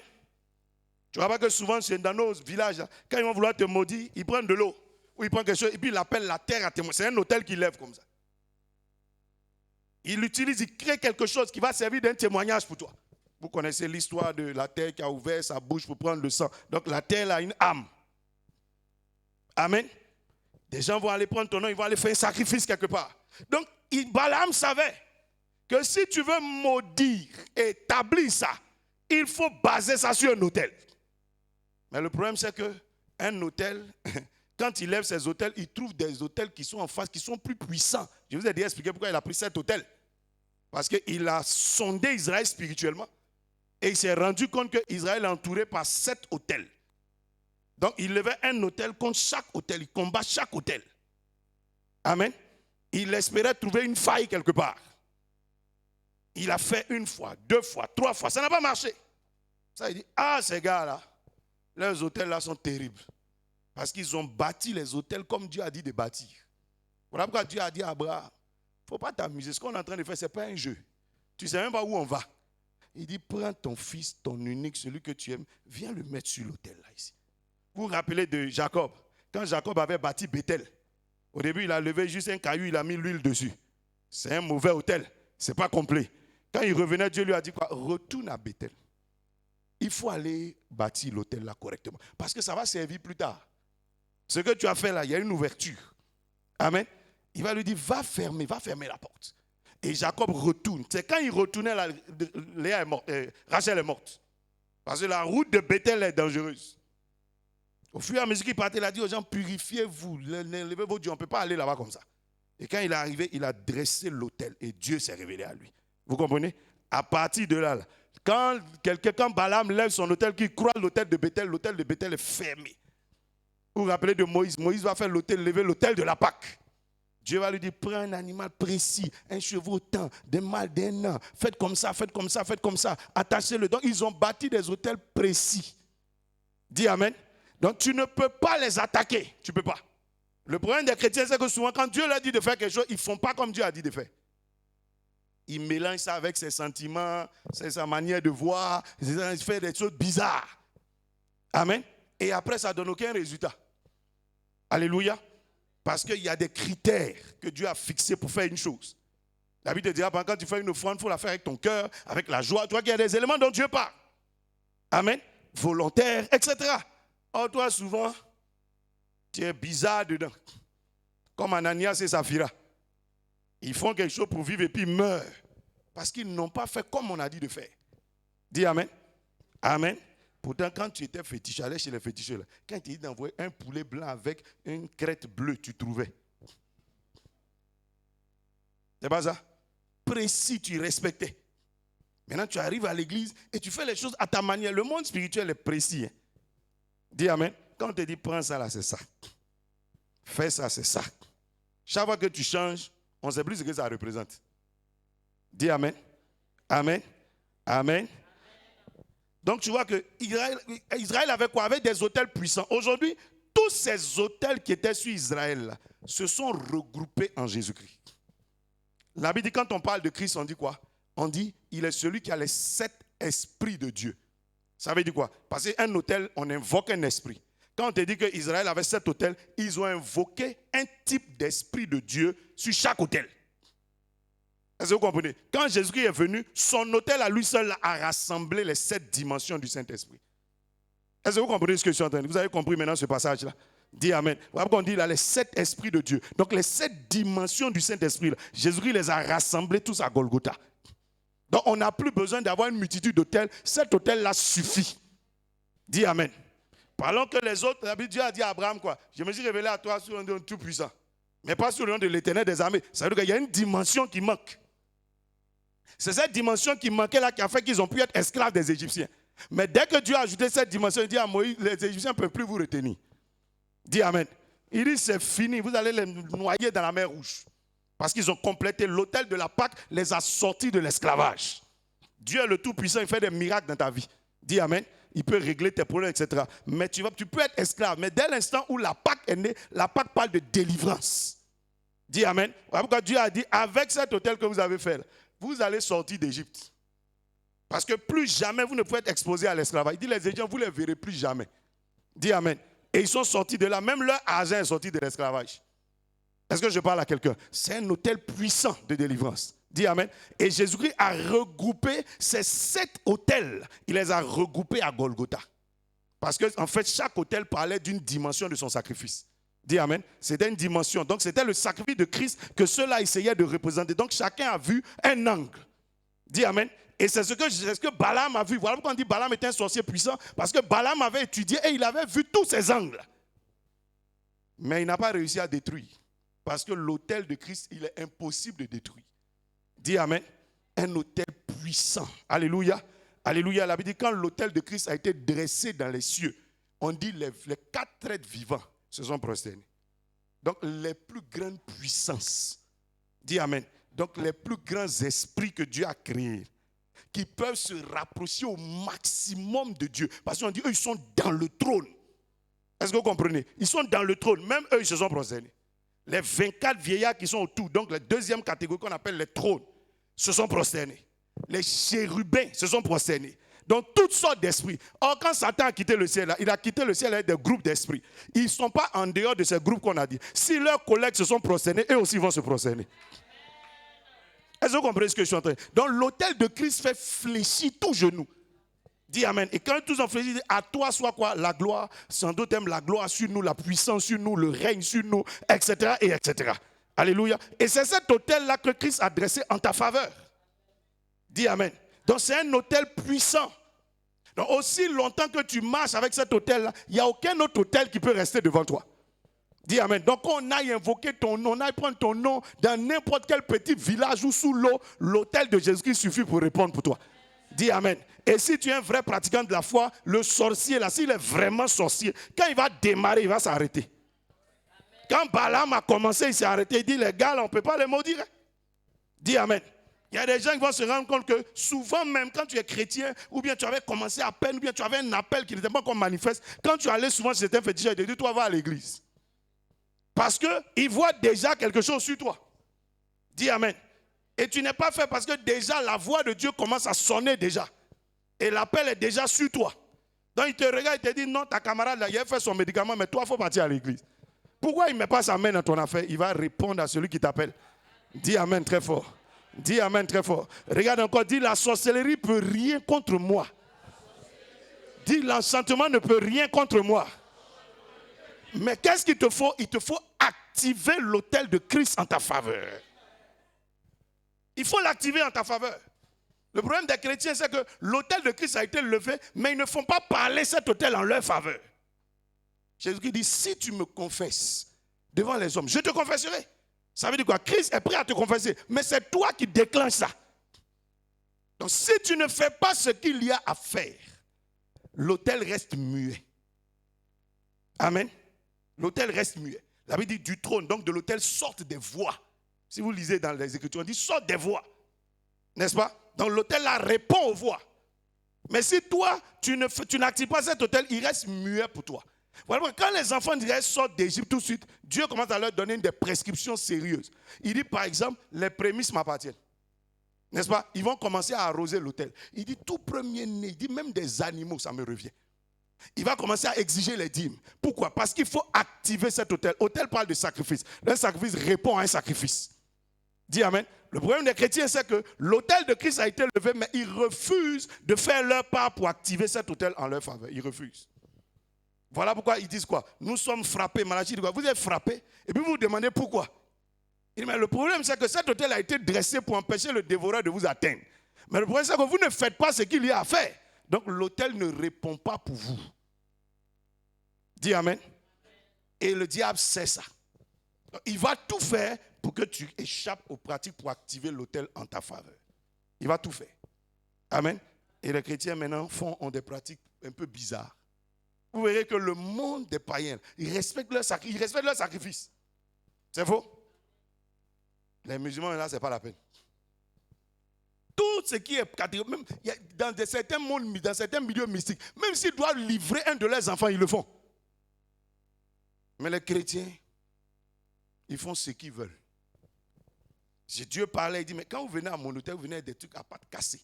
Tu vois pas que souvent dans nos villages, quand ils vont vouloir te maudire, ils prennent de l'eau. Ou ils prennent quelque chose et puis ils appellent la terre à témoin. C'est un autel qu'ils lèvent comme ça. Il l'utilise, il crée quelque chose qui va servir d'un témoignage pour toi. Vous connaissez l'histoire de la terre qui a ouvert sa bouche pour prendre le sang. Donc la terre a une âme. Amen. Des gens vont aller prendre ton nom, ils vont aller faire un sacrifice quelque part. Donc Balaam savait que si tu veux maudire, établir ça, il faut baser ça sur un autel. Mais le problème c'est qu'un autel, quand il lève ses autels, il trouve des autels qui sont en face, qui sont plus puissants. Je vous ai déjà expliqué pourquoi il a pris cet autel. Parce qu'il a sondé Israël spirituellement. Et il s'est rendu compte qu'Israël est entouré par 7 autels. Donc il levait un autel contre chaque autel. Il combat chaque autel. Amen. Il espérait trouver une faille quelque part. Il a fait 1 fois, 2 fois, 3 fois. Ça n'a pas marché. Ça, il dit, ces gars-là, leurs autels là sont terribles. Parce qu'ils ont bâti les autels comme Dieu a dit de bâtir. Voilà pourquoi Dieu a dit à Abraham, il ne faut pas t'amuser. Ce qu'on est en train de faire, ce n'est pas un jeu. Tu ne sais même pas où on va. Il dit, prends ton fils, ton unique, celui que tu aimes, viens le mettre sur l'autel là ici. Vous vous rappelez de Jacob. Quand Jacob avait bâti Bethel, au début, il a levé juste un caillou, il a mis l'huile dessus. C'est un mauvais autel. Ce n'est pas complet. Quand il revenait, Dieu lui a dit quoi? Retourne à Bethel. Il faut aller bâtir l'autel là correctement. Parce que ça va servir plus tard. Ce que tu as fait là, il y a une ouverture. Amen. Il va lui dire, va fermer la porte. Et Jacob retourne. C'est quand il retournait, là, Léa est morte, Rachel est morte. Parce que la route de Bethel est dangereuse. Au fur et à mesure qu'il partait, il a dit aux gens, purifiez-vous, levez vos dieux, on ne peut pas aller là-bas comme ça. Et quand il est arrivé, il a dressé l'autel et Dieu s'est révélé à lui. Vous comprenez? À partir de là, quand Balaam lève son autel, qu'il croit l'autel de Bethel est fermé. Vous vous rappelez de Moïse? Moïse va faire l'autel, lever l'autel de la Pâque. Dieu va lui dire, prends un animal précis, un chevautin, des mâles, des nains. Faites comme ça, faites comme ça, faites comme ça. Attachez-le. Donc, ils ont bâti des autels précis. Dis Amen. Donc, tu ne peux pas les attaquer. Tu ne peux pas. Le problème des chrétiens, c'est que souvent, quand Dieu leur dit de faire quelque chose, ils ne font pas comme Dieu a dit de faire. Ils mélangent ça avec ses sentiments, sa manière de voir. Ils font des choses bizarres. Amen. Et après, ça ne donne aucun résultat. Alléluia. Parce qu'il y a des critères que Dieu a fixés pour faire une chose. La Bible te dira, quand tu fais une offrande, il faut la faire avec ton cœur, avec la joie. Tu vois qu'il y a des éléments dont Dieu parle. Amen. Volontaire, etc. Or, toi, souvent, tu es bizarre dedans. Comme Ananias et Saphira. Ils font quelque chose pour vivre et puis ils meurent. Parce qu'ils n'ont pas fait comme on a dit de faire. Dis Amen. Amen. Pourtant, quand tu étais fétiche, allais chez les féticheurs, là, quand ils te disent d'envoyer un poulet blanc avec une crête bleue, tu trouvais. C'est pas ça? Précis, tu respectais. Maintenant, tu arrives à l'église et tu fais les choses à ta manière. Le monde spirituel est précis. Hein? Dis Amen. Quand on te dit, prends ça là, c'est ça. Fais ça, c'est ça. Chaque fois que tu changes, on ne sait plus ce que ça représente. Dis Amen. Amen. Amen. Donc tu vois que Israël avait quoi? Avec des autels puissants. Aujourd'hui, tous ces autels qui étaient sur Israël là, se sont regroupés en Jésus-Christ. La Bible dit, quand on parle de Christ, on dit quoi? On dit, il est celui qui a les 7 esprits de Dieu. Ça veut dire quoi? Parce qu'un autel, on invoque un esprit. Quand on te dit qu'Israël avait 7 autels, ils ont invoqué un type d'esprit de Dieu sur chaque autel. Est-ce que vous comprenez? Quand Jésus-Christ est venu, son autel à lui seul a rassemblé les 7 dimensions du Saint-Esprit. Est-ce que vous comprenez ce que je suis en train de dire? Vous avez compris maintenant ce passage-là? Dis Amen. Voilà pourquoi on dit là les 7 esprits de Dieu. Donc les 7 dimensions du Saint-Esprit, Jésus-Christ les a rassemblés tous à Golgotha. Donc on n'a plus besoin d'avoir une multitude d'autels. Cet autel-là suffit. Dis Amen. Parlons que les autres, Dieu a dit à Abraham quoi? Je me suis révélé à toi sur un nom tout-puissant. Mais pas sur le nom de l'Éternel des armées. Ça veut dire qu'il y a une dimension qui manque. C'est cette dimension qui manquait là qui a fait qu'ils ont pu être esclaves des Égyptiens. Mais dès que Dieu a ajouté cette dimension, il dit à Moïse, les Égyptiens ne peuvent plus vous retenir. Dis Amen. Il dit c'est fini, vous allez les noyer dans la mer Rouge. Parce qu'ils ont complété l'autel de la Pâque, les a sortis de l'esclavage. Dieu est le Tout-Puissant, il fait des miracles dans ta vie. Dis Amen. Il peut régler tes problèmes, etc. Mais tu peux être esclave. Mais dès l'instant où la Pâque est née, la Pâque parle de délivrance. Dis Amen. Voilà pourquoi Dieu a dit, avec cet autel que vous avez fait, vous allez sortir d'Égypte. Parce que plus jamais vous ne pouvez être exposé à l'esclavage. Il dit, les Égyptiens, vous ne les verrez plus jamais. Dis Amen. Et ils sont sortis de là. Même leur argent est sorti de l'esclavage. Est-ce que je parle à quelqu'un? C'est un autel puissant de délivrance. Dis Amen. Et Jésus-Christ a regroupé ces 7 autels. Il les a regroupés à Golgotha. Parce qu'en fait, chaque autel parlait d'une dimension de son sacrifice. Dis Amen. C'était une dimension. Donc, c'était le sacrifice de Christ que ceux-là essayaient de représenter. Donc, chacun a vu un angle. Dis Amen. Et c'est ce que Balaam a vu. Voilà pourquoi on dit Balaam était un sorcier puissant. Parce que Balaam avait étudié et il avait vu tous ces angles. Mais il n'a pas réussi à détruire. Parce que l'autel de Christ, il est impossible de détruire. Dis Amen. Un autel puissant. Alléluia. Alléluia. La Bible dit quand l'autel de Christ a été dressé dans les cieux, on dit les 4 êtres vivants se sont prosternés. Donc les plus grandes puissances. Dis Amen. Donc les plus grands esprits que Dieu a créés, qui peuvent se rapprocher au maximum de Dieu. Parce qu'on dit, eux, ils sont dans le trône. Est-ce que vous comprenez? Ils sont dans le trône. Même eux, ils se sont prosternés. Les 24 vieillards qui sont autour, donc la deuxième catégorie qu'on appelle les trônes, se sont prosternés. Les chérubins se sont prosternés. Donc, toutes sortes d'esprits. Or, quand Satan a quitté le ciel, là, il a quitté le ciel avec des groupes d'esprits. Ils ne sont pas en dehors de ces groupes qu'on a dit. Si leurs collègues se sont prosternés, eux aussi vont se prosterner. Est-ce que vous comprenez ce que je suis en train de dire? Donc l'autel de Christ fait fléchir tout genou. Dis Amen. Et quand tous ont fléchi, à toi soit quoi? La gloire. Sans doute aime la gloire sur nous, la puissance sur nous, le règne sur nous, etc. et etc. Alléluia. Et c'est cet autel-là que Christ a dressé en ta faveur. Dis Amen. Donc c'est un autel puissant. Donc aussi longtemps que tu marches avec cet autel-là, il n'y a aucun autre autel qui peut rester devant toi. Dis Amen. Donc on aille invoquer ton nom, on aille prendre ton nom dans n'importe quel petit village ou sous l'eau, l'autel de Jésus-Christ suffit pour répondre pour toi. Dis Amen. Et si tu es un vrai pratiquant de la foi, le sorcier là, s'il est vraiment sorcier, quand il va démarrer, il va s'arrêter. Quand Balaam a commencé, il s'est arrêté, il dit les gars là, on ne peut pas les maudire. Dis Amen. Il y a des gens qui vont se rendre compte que souvent même quand tu es chrétien, ou bien tu avais commencé à peine, ou bien tu avais un appel qui n'était pas encore manifeste, quand tu allais souvent chez un féticheur, il te dit toi va à l'église. Parce qu'il voit déjà quelque chose sur toi. Dis Amen. Et tu n'es pas fait parce que déjà la voix de Dieu commence à sonner déjà. Et l'appel est déjà sur toi. Donc il te regarde et te dit non, ta camarade là, il a fait son médicament, mais toi il faut partir à l'église. Pourquoi il ne met pas sa main dans ton affaire? Il va répondre à celui qui t'appelle. Dis Amen très fort. Dis Amen très fort. Regarde encore, dis la sorcellerie ne peut rien contre moi. Dis l'enchantement ne peut rien contre moi. Mais qu'est-ce qu'il te faut? Il te faut activer l'autel de Christ en ta faveur. Il faut l'activer en ta faveur. Le problème des chrétiens, c'est que l'autel de Christ a été levé, mais ils ne font pas parler cet autel en leur faveur. Jésus dit, si tu me confesses devant les hommes, je te confesserai. Ça veut dire quoi? Christ est prêt à te confesser, mais c'est toi qui déclenches ça. Donc si tu ne fais pas ce qu'il y a à faire, l'autel reste muet. Amen. L'autel reste muet. La Bible dit du trône, donc de l'autel, sortent des voix. Si vous lisez dans les Écritures, on dit sortent des voix. N'est-ce pas? Donc l'autel là répond aux voix. Mais si toi, tu n'actives pas cet autel, il reste muet pour toi. Voilà, quand les enfants d'Israël sortent d'Égypte tout de suite, Dieu commence à leur donner des prescriptions sérieuses. Il dit par exemple, les prémices m'appartiennent. N'est-ce pas? Ils vont commencer à arroser l'autel. Il dit tout premier-né, il dit même des animaux, ça me revient. Il va commencer à exiger les dîmes. Pourquoi? Parce qu'il faut activer cet autel. Autel parle de sacrifice. Un sacrifice répond à un sacrifice. Dis amen. Le problème des chrétiens, c'est que l'autel de Christ a été levé, mais ils refusent de faire leur part pour activer cet autel en leur faveur. Ils refusent. Voilà pourquoi ils disent quoi? Nous sommes frappés. Malachie dit quoi? Vous êtes frappés et puis vous vous demandez pourquoi. Il dit, mais le problème, c'est que cet autel a été dressé pour empêcher le dévoreur de vous atteindre. Mais le problème, c'est que vous ne faites pas ce qu'il y a à faire. Donc l'autel ne répond pas pour vous. Dis amen. Et le diable sait ça. Donc, il va tout faire pour que tu échappes aux pratiques pour activer l'autel en ta faveur. Il va tout faire. Amen. Et les chrétiens maintenant ont des pratiques un peu bizarres. Vous verrez que le monde des païens, ils respectent leur sacrifice. C'est faux? Les musulmans, là, ce n'est pas la peine. Tout ce qui est même dans certains mondes, dans certains milieux mystiques, même s'ils doivent livrer un de leurs enfants, ils le font. Mais les chrétiens, ils font ce qu'ils veulent. Si Dieu parlait, il dit, mais quand vous venez à mon hôtel, vous venez avec des trucs à pattes cassées.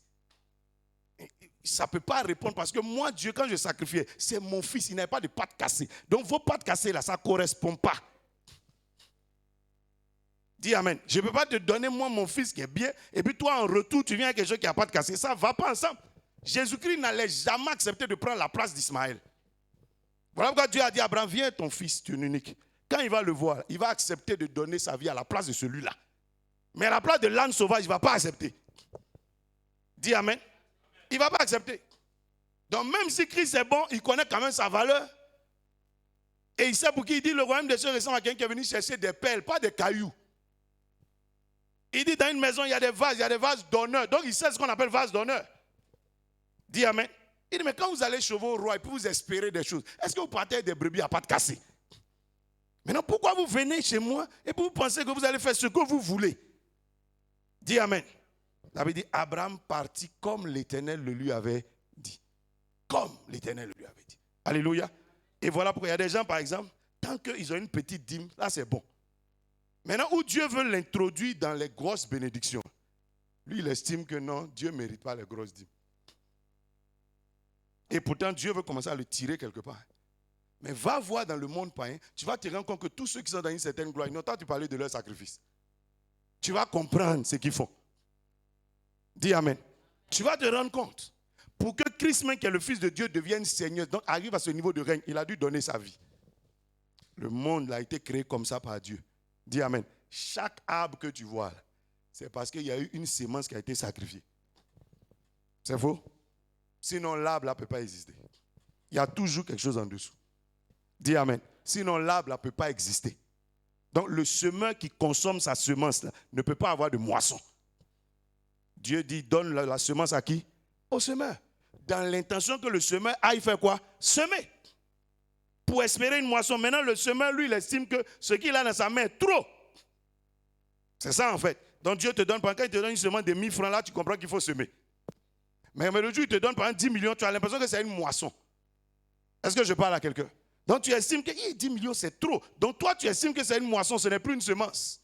Ça ne peut pas répondre parce que moi, Dieu, quand je sacrifiais, c'est mon fils, il n'avait pas de pattes cassées. Donc vos pattes cassées, là, ça ne correspond pas. Dis amen. Je ne peux pas te donner, moi, mon fils qui est bien, et puis toi, en retour, tu viens avec quelque chose qui n'a pas de cassé. Ça ne va pas ensemble. Jésus-Christ n'allait jamais accepter de prendre la place d'Ismaël. Voilà pourquoi Dieu a dit à Abraham, viens ton fils, tu es unique. Quand il va le voir, il va accepter de donner sa vie à la place de celui-là. Mais à la place de l'âne sauvage, il ne va pas accepter. Dis amen. Il ne va pas accepter. Donc même si Christ est bon, il connaît quand même sa valeur. Et il sait pour qui il dit, le royaume des cieux ressemble à quelqu'un qui est venu chercher des perles, pas des cailloux. Il dit, dans une maison, il y a des vases d'honneur. Donc il sait ce qu'on appelle vase d'honneur. Dis amen. Il dit, mais quand vous allez chez vos rois et puis vous espérez des choses, est-ce que vous partez des brebis à pattes cassées? Maintenant, pourquoi vous venez chez moi et puis vous pensez que vous allez faire ce que vous voulez? Dis amen. David dit, Abraham partit comme l'Éternel le lui avait dit. Comme l'Éternel le lui avait dit. Alléluia. Et voilà pourquoi il y a des gens, par exemple, tant qu'ils ont une petite dîme, là c'est bon. Maintenant, où Dieu veut l'introduire dans les grosses bénédictions, lui, il estime que non, Dieu ne mérite pas les grosses dîmes. Et pourtant, Dieu veut commencer à le tirer quelque part. Mais va voir dans le monde païen, tu vas te rendre compte que tous ceux qui sont dans une certaine gloire, ils n'ont pas entendu parler de leur sacrifice. Tu vas comprendre ce qu'ils font. Dis amen. Tu vas te rendre compte. Pour que Christ, même qui est le Fils de Dieu, devienne Seigneur, donc arrive à ce niveau de règne, il a dû donner sa vie. Le monde a été créé comme ça par Dieu. Dis amen. Chaque arbre que tu vois, c'est parce qu'il y a eu une sémence qui a été sacrifiée. C'est faux? Sinon, l'arbre ne peut pas exister. Il y a toujours quelque chose en dessous. Dis amen. Sinon, l'arbre ne peut pas exister. Donc, le semeur qui consomme sa semence là, ne peut pas avoir de moisson. Dieu dit, donne la semence à qui? Au semeur. Dans l'intention que le semeur aille faire quoi? Semer. Pour espérer une moisson. Maintenant, le semeur, lui, il estime que ce qu'il a dans sa main est trop. C'est ça, en fait. Donc, Dieu te donne, quand il te donne une semence de 1000 francs, là, tu comprends qu'il faut semer. Mais le jour où il te donne, par exemple, 10 millions, tu as l'impression que c'est une moisson. Est-ce que je parle à quelqu'un? Donc, tu estimes que 10 millions, c'est trop. Donc, toi, tu estimes que c'est une moisson, ce n'est plus une semence.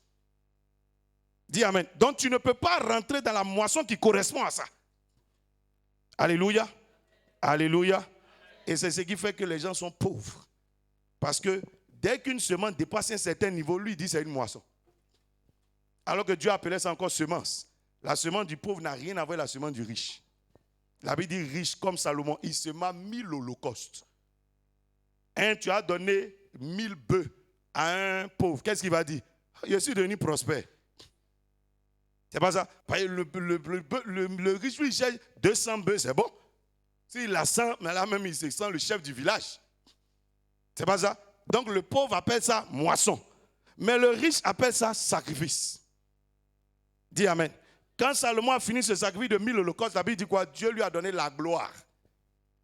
Dis amen. Donc, tu ne peux pas rentrer dans la moisson qui correspond à ça. Alléluia. Alléluia. Et c'est ce qui fait que les gens sont pauvres. Parce que dès qu'une semence dépasse un certain niveau, lui, il dit que c'est une moisson. Alors que Dieu appelait ça encore semence. La semence du pauvre n'a rien à voir avec la semence du riche. La Bible dit riche comme Salomon, il sema 1000 holocaustes. Tu as donné 1000 bœufs à un pauvre. Qu'est-ce qu'il va dire? Je suis devenu prospère. C'est pas ça. Le riche, lui, il cherche 200 bœufs, c'est bon. S'il a 100, mais là même, il se sent le chef du village. C'est pas ça. Donc le pauvre appelle ça moisson. Mais le riche appelle ça sacrifice. Dis amen. Quand Salomon a fini ce sacrifice de 1000 holocaustes, la Bible dit quoi? Dieu lui a donné la gloire.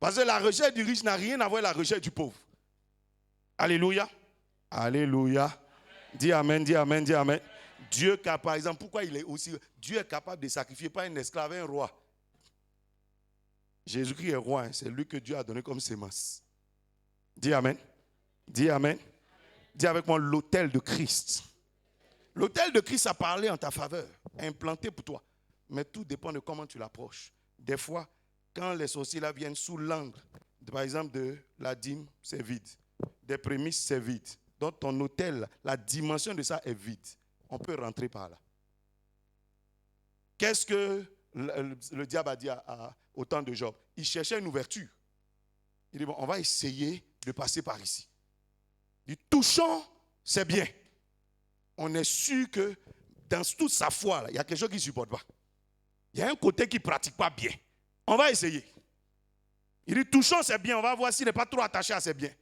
Parce que la recherche du riche n'a rien à voir avec la recherche du pauvre. Alléluia. Alléluia. Dis amen, dis amen, dis amen. Dieu, par exemple, pourquoi il est aussi... Dieu est capable de sacrifier pas un esclave, un roi. Jésus-Christ est roi, hein, c'est lui que Dieu a donné comme sémence. Dis amen. Dis amen. Dis avec moi l'autel de Christ. L'autel de Christ a parlé en ta faveur, implanté pour toi. Mais tout dépend de comment tu l'approches. Des fois, quand les sorciers là viennent sous l'angle, par exemple, de la dîme, c'est vide. Des prémices, c'est vide. Donc ton hôtel, la dimension de ça est vide. On peut rentrer par là. Qu'est-ce que le diable a dit au temps de Job? Il cherchait une ouverture. Il dit, bon, on va essayer de passer par ici. Il dit, touchons, c'est bien. On est sûr que dans toute sa foi, là, il y a quelque chose qui ne supporte pas. Il y a un côté qui ne pratique pas bien. On va essayer. Il dit, touchons, c'est bien. On va voir s'il n'est pas trop attaché à ses biens.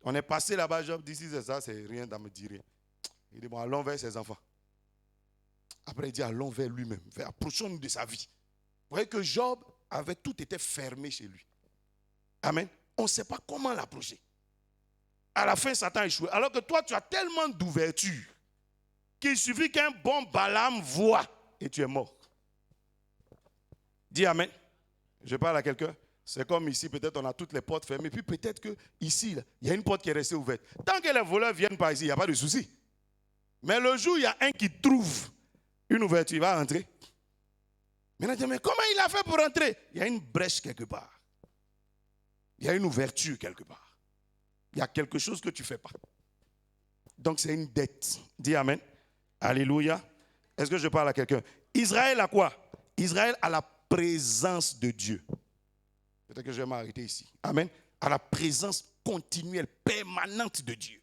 On est passé là-bas, Job dit, si c'est ça, c'est rien, ça me dit rien. Il dit, bon, allons vers ses enfants. Après, il dit, allons vers lui-même. Approchons-nous de sa vie. Vous voyez que Job avait tout été fermé chez lui. Amen. On ne sait pas comment l'approcher. À la fin, Satan a échoué. Alors que toi, tu as tellement d'ouverture qu'il suffit qu'un bon Balaam voit et tu es mort. Dis Amen. Je parle à quelqu'un. C'est comme ici, peut-être on a toutes les portes fermées. Puis peut-être qu'ici, il y a une porte qui est restée ouverte. Tant que les voleurs viennent par ici, il n'y a pas de souci. Mais le jour où il y a un qui trouve une ouverture, il va rentrer. Maintenant, mais comment il a fait pour rentrer? Il y a une brèche quelque part. Il y a une ouverture quelque part. Il y a quelque chose que tu ne fais pas. Donc c'est une dette. Dis Amen. Alléluia. Est-ce que je parle à quelqu'un? Israël a quoi? Israël a la présence de Dieu. Peut-être que je vais m'arrêter ici. Amen. À la présence continuelle, permanente de Dieu.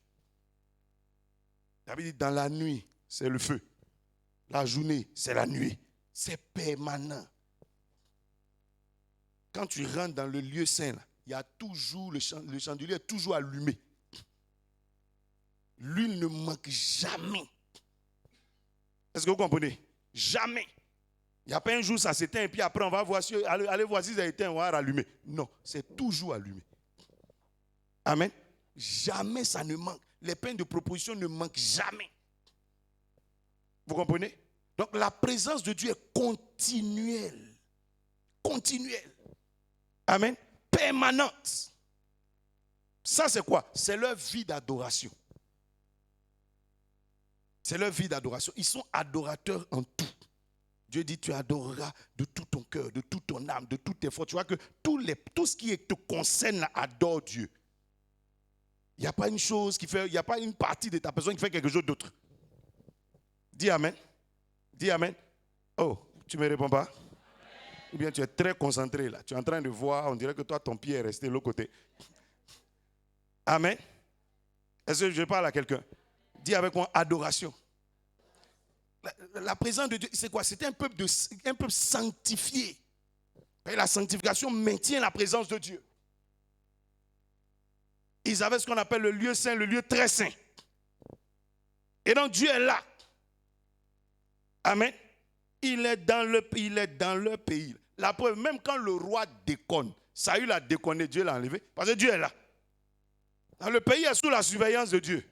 David dit, dans la nuit, c'est le feu. La journée, c'est la nuit. C'est permanent. Quand tu rentres dans le lieu saint, là, il y a toujours, le chandelier est toujours allumé. L'huile ne manque jamais. Est-ce que vous comprenez? Jamais. Il n'y a pas un jour ça s'éteint et puis après on va voir si, allez voir si ça a éteint, on va rallumer. Non, c'est toujours allumé. Amen. Jamais ça ne manque. Les pains de proposition ne manquent jamais. Vous comprenez? Donc la présence de Dieu est continuelle. Continuelle. Amen. Permanente. Ça c'est quoi? C'est leur vie d'adoration. C'est leur vie d'adoration. Ils sont adorateurs en tout. Dieu dit, tu adoreras de tout ton cœur, de toute ton âme, de toutes tes forces. Tu vois que tout ce qui te concerne adore Dieu. Il n'y a pas une chose qui fait, il n'y a pas une partie de ta personne qui fait quelque chose d'autre. Dis Amen. Dis Amen. Oh, tu ne me réponds pas? Amen. Ou bien tu es très concentré là. Tu es en train de voir, on dirait que toi, ton pied est resté de l'autre côté. Amen. Est-ce que je parle à quelqu'un? Dis avec moi, adoration. La présence de Dieu, c'est quoi? C'est un peuple sanctifié. Et la sanctification maintient la présence de Dieu. Ils avaient ce qu'on appelle le lieu saint, le lieu très saint. Et donc Dieu est là. Amen. Il est dans le pays. La preuve, même quand le roi déconne, Saül a déconné, Dieu l'a enlevé. Parce que Dieu est là. Dans le pays est sous la surveillance de Dieu.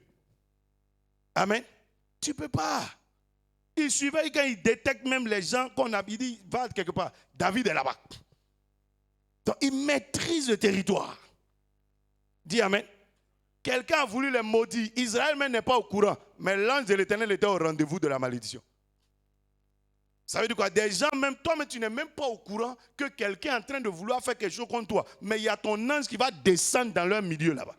Amen. Tu ne peux pas. Il surveille quand il détecte même les gens qu'on a dit, va quelque part. David est là-bas. Donc il maîtrise le territoire. Dis Amen. Quelqu'un a voulu les maudire. Israël même n'est pas au courant. Mais l'ange de l'Éternel était au rendez-vous de la malédiction. Ça veut dire quoi? Des gens, même toi, mais tu n'es même pas au courant que quelqu'un est en train de vouloir faire quelque chose contre toi. Mais il y a ton ange qui va descendre dans leur milieu là-bas.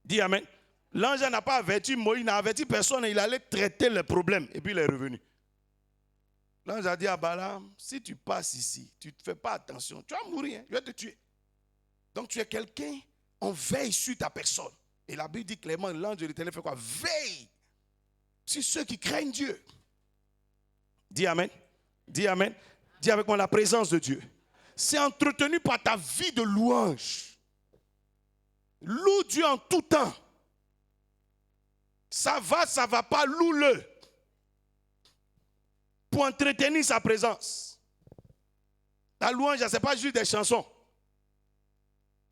Dis Amen. L'ange n'a pas averti Moïse, il n'a averti personne, il allait traiter le problème. Et puis il est revenu. L'ange a dit à Balaam, si tu passes ici, tu ne fais pas attention, tu vas mourir, hein, je vais te tuer. Donc tu es quelqu'un, on veille sur ta personne. Et la Bible dit clairement, l'ange de l'Éternel fait quoi? Veille sur ceux qui craignent Dieu. Dis Amen. Dis Amen. Dis avec moi la présence de Dieu. C'est entretenu par ta vie de louange. Loue Dieu en tout temps. Ça va pas, loue-le. Pour entretenir sa présence. La louange, ce n'est pas juste des chansons.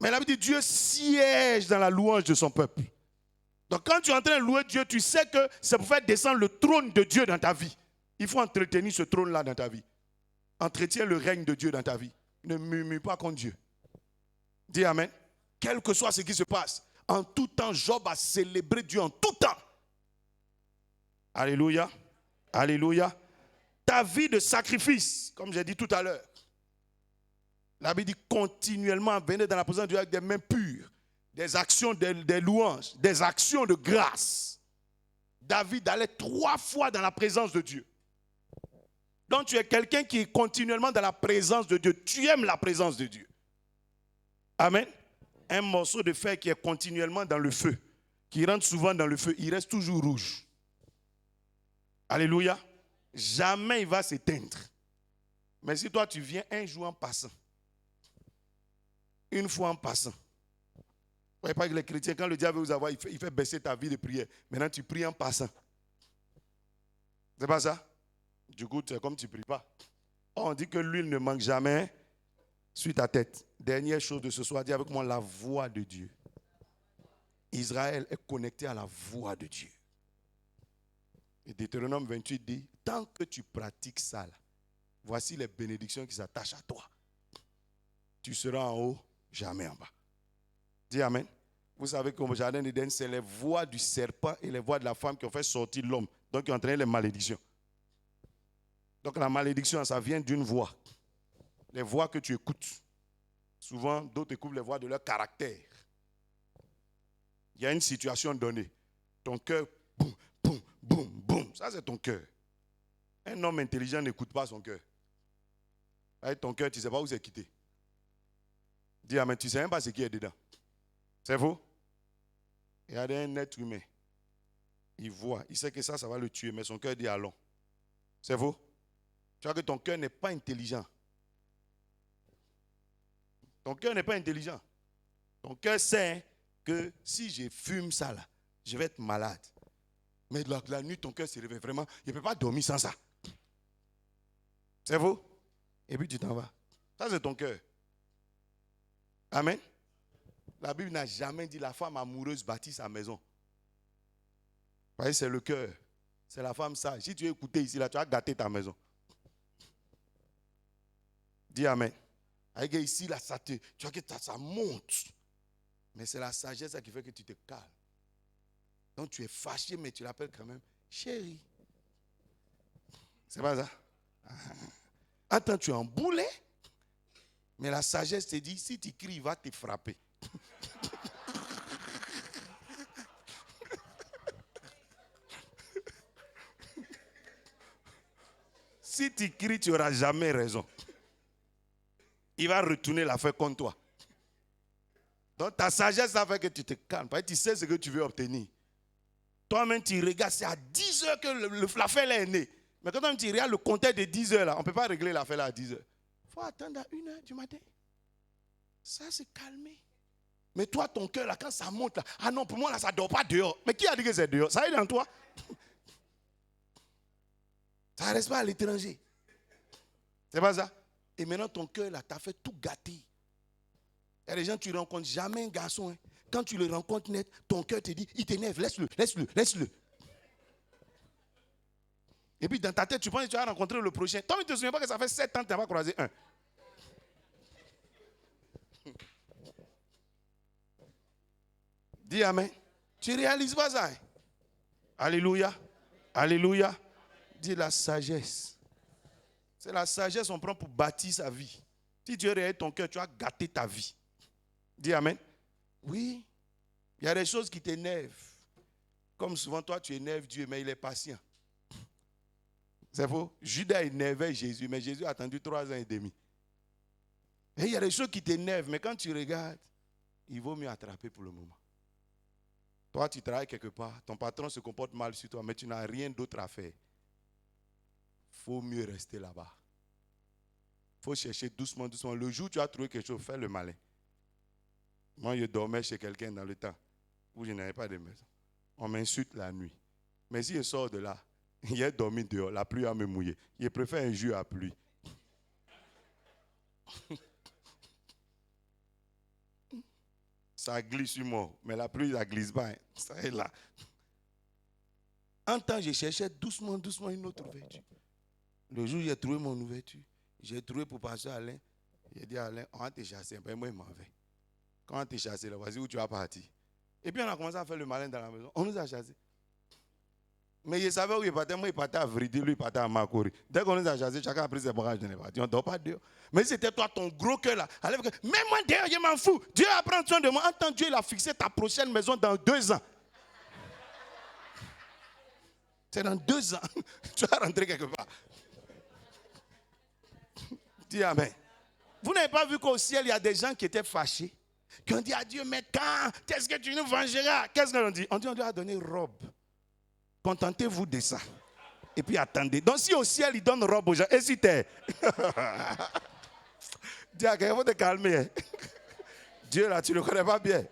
Mais la Bible dit, Dieu siège dans la louange de son peuple. Donc quand tu es en train de louer Dieu, tu sais que c'est pour faire descendre le trône de Dieu dans ta vie. Il faut entretenir ce trône-là dans ta vie. Entretiens le règne de Dieu dans ta vie. Ne murmure pas contre Dieu. Dis Amen. Quel que soit ce qui se passe, en tout temps, Job a célébré Dieu en tout temps. Alléluia. Alléluia. ta vie de sacrifice, comme j'ai dit tout à l'heure, la Bible dit continuellement, venez dans la présence de Dieu avec des mains pures, des actions, des louanges, des actions de grâce. David allait 3 fois dans la présence de Dieu. Donc tu es quelqu'un qui est continuellement dans la présence de Dieu. Tu aimes la présence de Dieu. Amen. Un morceau de fer qui est continuellement dans le feu, qui rentre souvent dans le feu, il reste toujours rouge. Alléluia. Jamais il va s'éteindre. Mais si toi tu viens un jour en passant, une fois en passant, vous ne voyez pas que les chrétiens, quand le diable veut vous avoir, il fait baisser ta vie de prière. Maintenant tu pries en passant. C'est pas ça? Du coup, c'est comme tu ne pries pas. On dit que l'huile ne manque jamais sur ta tête. Dernière chose de ce soir, dis avec moi la voix de Dieu. Israël est connecté à la voix de Dieu. Et Deutéronome 28 dit, tant que tu pratiques ça, là, voici les bénédictions qui s'attachent à toi. Tu seras en haut, jamais en bas. Dis Amen. Vous savez qu'au jardin d'Éden, c'est les voix du serpent et les voix de la femme qui ont fait sortir l'homme. Donc, qui ont entraîné les malédictions. Donc, la malédiction, ça vient d'une voix. Les voix que tu écoutes. Souvent, d'autres écoutent les voix de leur caractère. Il y a une situation donnée. Ton cœur, boum, boum, boum, boum. Ça, c'est ton cœur. Un homme intelligent n'écoute pas son cœur. Avec ton cœur, tu ne sais pas où c'est quitté. Dis Amen, tu ne sais même pas ce qui est dedans. C'est faux? Il y a un être humain. Il voit, il sait que ça va le tuer, mais son cœur dit allons. C'est faux? Tu vois que ton cœur n'est pas intelligent. Ton cœur n'est pas intelligent. Ton cœur sait que si je fume ça là, je vais être malade. Mais la nuit, ton cœur se réveille vraiment. Il ne peut pas dormir sans ça. C'est faux? Et puis tu t'en vas. Ça, c'est ton cœur. Amen. La Bible n'a jamais dit la femme amoureuse bâtit sa maison. Vous voyez, c'est le cœur. C'est la femme sage. Si tu es écouté ici, là, tu as gâté ta maison. Dis Amen. Avec ici, là, tu vois que ça monte. Mais c'est la sagesse qui fait que tu te calmes. Donc tu es fâché, mais tu l'appelles quand même chérie. C'est pas ça? Attends, tu es en boulet. Mais la sagesse te dit, si tu cries, il va te frapper. Si tu cries, tu n'auras jamais raison. Il va retourner l'affaire contre toi. Donc ta sagesse, ça fait que tu te calmes. Parce que tu sais ce que tu veux obtenir. Toi-même, tu regardes, c'est à 10 heures que l'affaire est née. Mais quand tu regardes le compteur de 10 heures, là, on ne peut pas régler l'affaire là à 10 heures. Il faut attendre à 1 heure du matin. Ça, c'est calmé. Mais toi, ton cœur, là, quand ça monte, là, ah non, pour moi, là, ça ne dort pas dehors. Mais qui a dit que c'est dehors? Ça est dans toi. Ça ne reste pas à l'étranger. C'est pas ça? Et maintenant, ton cœur, là, t'as fait tout gâter. Il y a des gens, tu ne rencontres jamais un garçon. Hein. Quand tu le rencontres net, ton cœur te dit, il t'énerve, laisse-le, laisse-le, laisse-le. Et puis dans ta tête, tu penses que tu vas rencontrer le prochain. Toi, tu ne te souviens pas que ça fait 7 ans que tu n'as pas croisé un. Dis Amen. Tu ne réalises pas ça. Hein? Alléluia. Alléluia. Dis la sagesse. C'est la sagesse qu'on prend pour bâtir sa vie. Si tu réalises ton cœur, tu vas gâter ta vie. Dis Amen. Oui. Il y a des choses qui t'énervent. Comme souvent, toi, tu énerves Dieu, mais il est patient. C'est faux. Judas énervait Jésus, mais Jésus a attendu 3 ans et demi. Et il y a des choses qui t'énervent, mais quand tu regardes, il vaut mieux attraper pour le moment. Toi, tu travailles quelque part, ton patron se comporte mal sur toi, mais tu n'as rien d'autre à faire. Il faut mieux rester là-bas. Il faut chercher doucement, doucement. Le jour où tu as trouvé quelque chose, fais le malin. Moi, je dormais chez quelqu'un dans le temps où je n'avais pas de maison. On m'insulte la nuit. Mais si je sors de là, il a dormi dehors, la pluie a me mouillé. Je préfère un jour à pluie. Ça glisse sur moi, mais la pluie, ça ne glisse pas. Hein. Ça est là. En temps, je cherchais doucement, doucement une autre ouverture. Le jour où j'ai trouvé mon ouverture, j'ai trouvé pour passer à Alain. J'ai dit à Alain, on va te chasser. Ben, moi, je m'en vais. Quand on t'a chassé, là, voici où tu vas partir. Et puis on a commencé à faire le malin dans la maison. On nous a chassés. Mais il savait où il partait. Moi, il partait à Vridi, lui, il partait à Makori. Dès qu'on est à Jazé, chacun a pris ses bagages, on est parti. On ne dort pas dehors. Mais c'était toi, ton gros cœur là. Allez, mets-moi dehors, je m'en fous. Dieu va prendre soin de moi. Entends, Dieu, il a fixé ta prochaine maison dans 2 ans. C'est dans 2 ans. Tu vas rentrer quelque part. Dis amen. Vous n'avez pas vu qu'au ciel, il y a des gens qui étaient fâchés, qui ont dit à Dieu, mais quand est-ce que tu nous vengeras? Qu'est-ce qu'on dit? On dit, on lui a donné robe. Contentez-vous de ça. Et puis attendez. Donc si au ciel, il donne robe aux gens, hésitez. Dis à quelqu'un, il faut te calmer. Dieu là, tu ne le connais pas bien.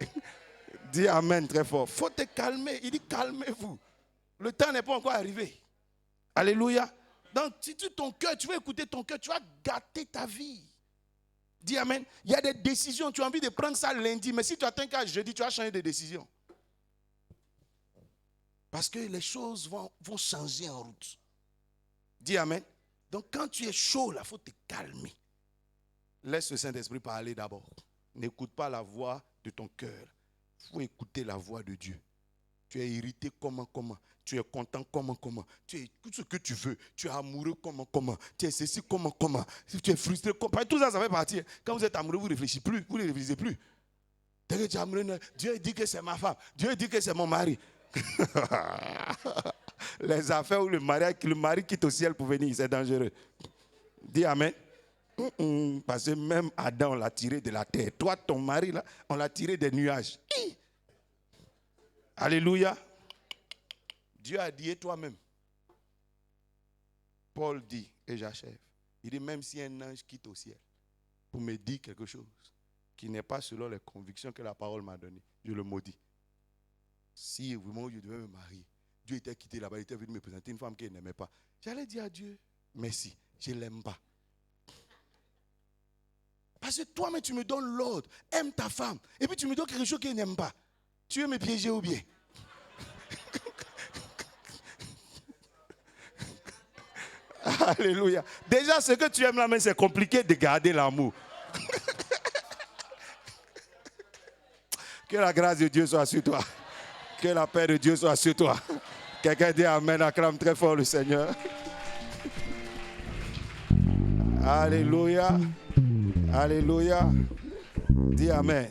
Dis amen très fort. Il faut te calmer. Il dit, calmez-vous. Le temps n'est pas encore arrivé. Alléluia. Donc si ton cœur, tu veux écouter ton cœur, tu vas gâter ta vie. Dis amen. Il y a des décisions, tu as envie de prendre ça lundi, mais si tu attends qu'à jeudi, tu vas changer de décision. Parce que les choses vont changer en route. Dis amen. Donc quand tu es chaud, là, il faut te calmer. Laisse le Saint-Esprit parler d'abord. N'écoute pas la voix de ton cœur. Il faut écouter la voix de Dieu. Tu es irrité comment. Tu es content comment. Tu es tout ce que tu veux. Tu es amoureux comment. Tu es ceci comment. Tu es frustré comment. Tout ça, ça fait partie. Quand vous êtes amoureux, vous ne réfléchissez plus. Vous ne réfléchissez plus. Dès que tu es amoureux, Dieu dit que c'est ma femme. Dieu dit que c'est mon mari. Les affaires où le mari quitte au ciel pour venir, c'est dangereux. Dis amen. Parce que même Adam, on l'a tiré de la terre. Toi, ton mari, là, on l'a tiré des nuages. Alléluia. Dieu a dit, et toi-même. Paul dit, et j'achève. Il dit, même si un ange quitte au ciel pour me dire quelque chose qui n'est pas selon les convictions que la parole m'a données, je le maudis. Si vraiment je devais me marier, Dieu était quitté là-bas, il était venu me présenter une femme qu'il n'aimait pas. J'allais dire à Dieu, merci, je ne l'aime pas. Parce que toi-même, tu me donnes l'ordre, aime ta femme, et puis tu me donnes quelque chose qu'il n'aime pas. Tu veux me piéger ou bien? Alléluia. Déjà, ce que tu aimes là, mais c'est compliqué de garder l'amour. Que la grâce de Dieu soit sur toi. Que la paix de Dieu soit sur toi. Quelqu'un dit amen, acclame très fort le Seigneur. Alléluia. Alléluia. Dis amen.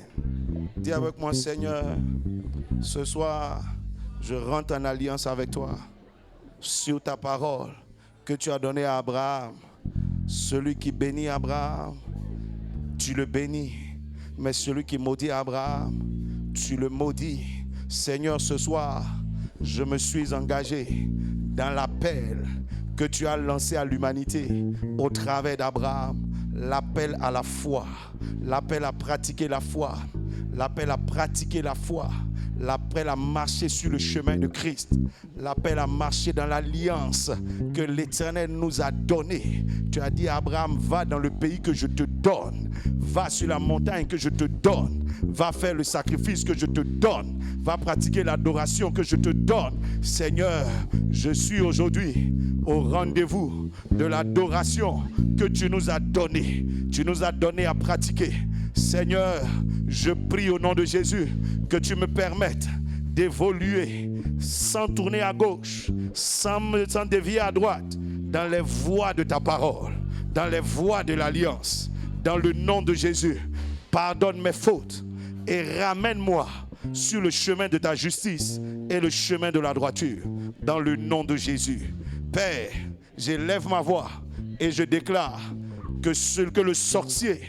Dis avec moi, Seigneur, ce soir, je rentre en alliance avec toi sur ta parole que tu as donnée à Abraham. Celui qui bénit Abraham, tu le bénis. Mais celui qui maudit Abraham, tu le maudis. Seigneur, ce soir, je me suis engagé dans l'appel que tu as lancé à l'humanité au travers d'Abraham. L'appel à la foi, l'appel à pratiquer la foi, l'appel à pratiquer la foi, l'appel à marcher sur le chemin de Christ, l'appel à marcher dans l'alliance que l'Éternel nous a donnée. Tu as dit à Abraham, va dans le pays que je te donne, va sur la montagne que je te donne, va faire le sacrifice que je te donne, va pratiquer l'adoration que je te donne. Seigneur, je suis aujourd'hui au rendez-vous de l'adoration que tu nous as donnée. Tu nous as donné à pratiquer. Seigneur, je prie au nom de Jésus que tu me permettes d'évoluer sans tourner à gauche, sans dévier à droite, dans les voies de ta parole, dans les voies de l'alliance. Dans le nom de Jésus, pardonne mes fautes et ramène-moi sur le chemin de ta justice et le chemin de la droiture. Dans le nom de Jésus. Père, j'élève ma voix et je déclare que le sorcier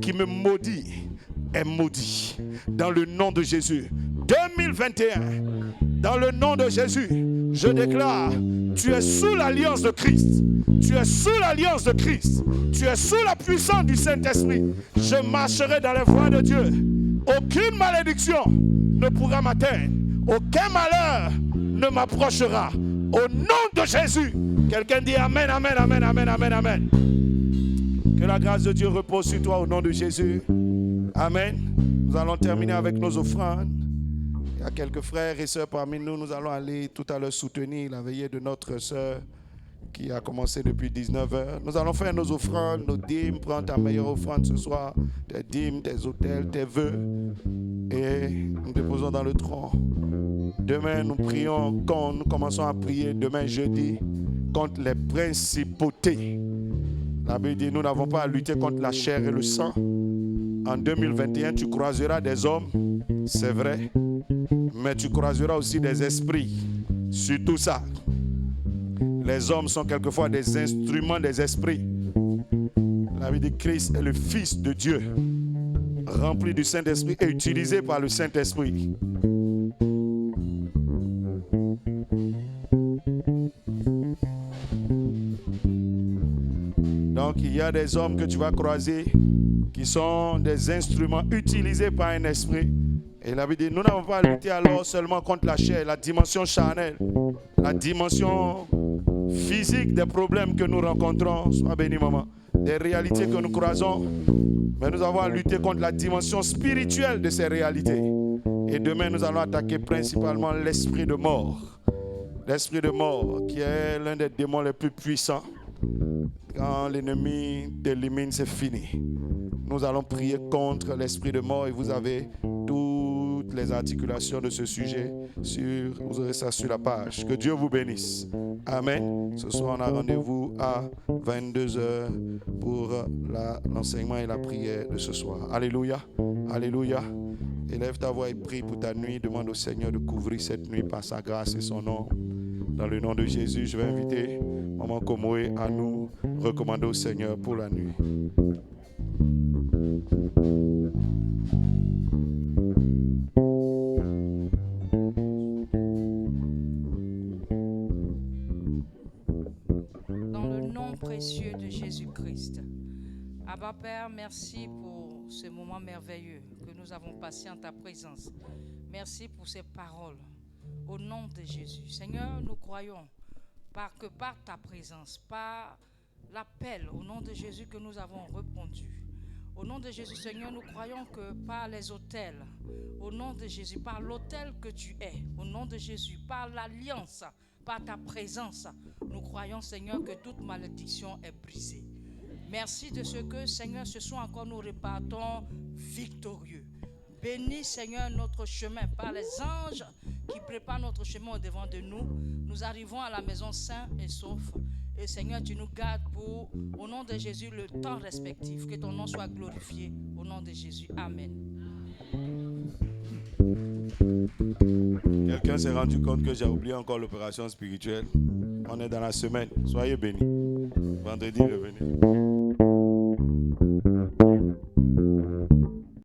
qui me maudit est maudit. Dans le nom de Jésus. 2021, dans le nom de Jésus, je déclare, tu es sous l'alliance de Christ. Tu es sous l'alliance de Christ. Tu es sous la puissance du Saint-Esprit. Je marcherai dans les voies de Dieu. Aucune malédiction ne pourra m'atteindre. Aucun malheur ne m'approchera. Au nom de Jésus. Quelqu'un dit amen, amen, amen, amen, amen, amen. Que la grâce de Dieu repose sur toi au nom de Jésus. Amen. Nous allons terminer avec nos offrandes. Il y a quelques frères et sœurs parmi nous. Nous allons aller tout à l'heure soutenir la veillée de notre sœur qui a commencé depuis 19h. Nous allons faire nos offrandes, nos dîmes. Prends ta meilleure offrande ce soir. Tes dîmes, tes autels, tes vœux. Et nous déposons dans le tronc. Demain, nous prions, quand nous commençons à prier, demain jeudi, contre les principautés. La Bible dit, nous n'avons pas à lutter contre la chair et le sang. En 2021, tu croiseras des hommes, c'est vrai, mais tu croiseras aussi des esprits. Surtout ça. Les hommes sont quelquefois des instruments des esprits. La Bible dit, Christ est le Fils de Dieu, rempli du Saint-Esprit et utilisé par le Saint-Esprit. Donc, il y a des hommes que tu vas croiser qui sont des instruments utilisés par un esprit. Et la Bible dit, nous n'avons pas à lutter alors seulement contre la chair, la dimension charnelle, la dimension physique des problèmes que nous rencontrons. Sois béni, maman. Des réalités que nous croisons. Mais nous avons à lutter contre la dimension spirituelle de ces réalités. Et demain, nous allons attaquer principalement l'esprit de mort. L'esprit de mort, qui est l'un des démons les plus puissants. Quand l'ennemi t'élimine, c'est fini. Nous allons prier contre l'esprit de mort et vous avez toutes les articulations de ce sujet. Vous aurez ça sur la page. Que Dieu vous bénisse. Amen. Ce soir, on a rendez-vous à 22h pour l'enseignement et la prière de ce soir. Alléluia. Alléluia. Élève ta voix et prie pour ta nuit. Demande au Seigneur de couvrir cette nuit par sa grâce et son nom. Dans le nom de Jésus, je vais inviter Maman Komoé à nous recommander au Seigneur pour la nuit. Dans le nom précieux de Jésus-Christ. Abba Père, merci pour ce moment merveilleux que nous avons passé en ta présence. Merci pour ces paroles. Au nom de Jésus. Seigneur, nous croyons que par ta présence, par l'appel au nom de Jésus que nous avons répondu. Au nom de Jésus, Seigneur, nous croyons que par les autels, au nom de Jésus, par l'autel que tu es, au nom de Jésus, par l'alliance, par ta présence, nous croyons, Seigneur, que toute malédiction est brisée. Merci de ce que, Seigneur, ce soir encore nous repartons victorieux. Bénis, Seigneur, notre chemin par les anges qui préparent notre chemin au-devant de nous. Nous arrivons à la maison sains et saufs. Et Seigneur, tu nous gardes pour, au nom de Jésus, le temps respectif. Que ton nom soit glorifié. Au nom de Jésus. Amen. Quelqu'un s'est rendu compte que j'ai oublié encore l'opération spirituelle. On est dans la semaine. Soyez bénis. Vendredi, revenez.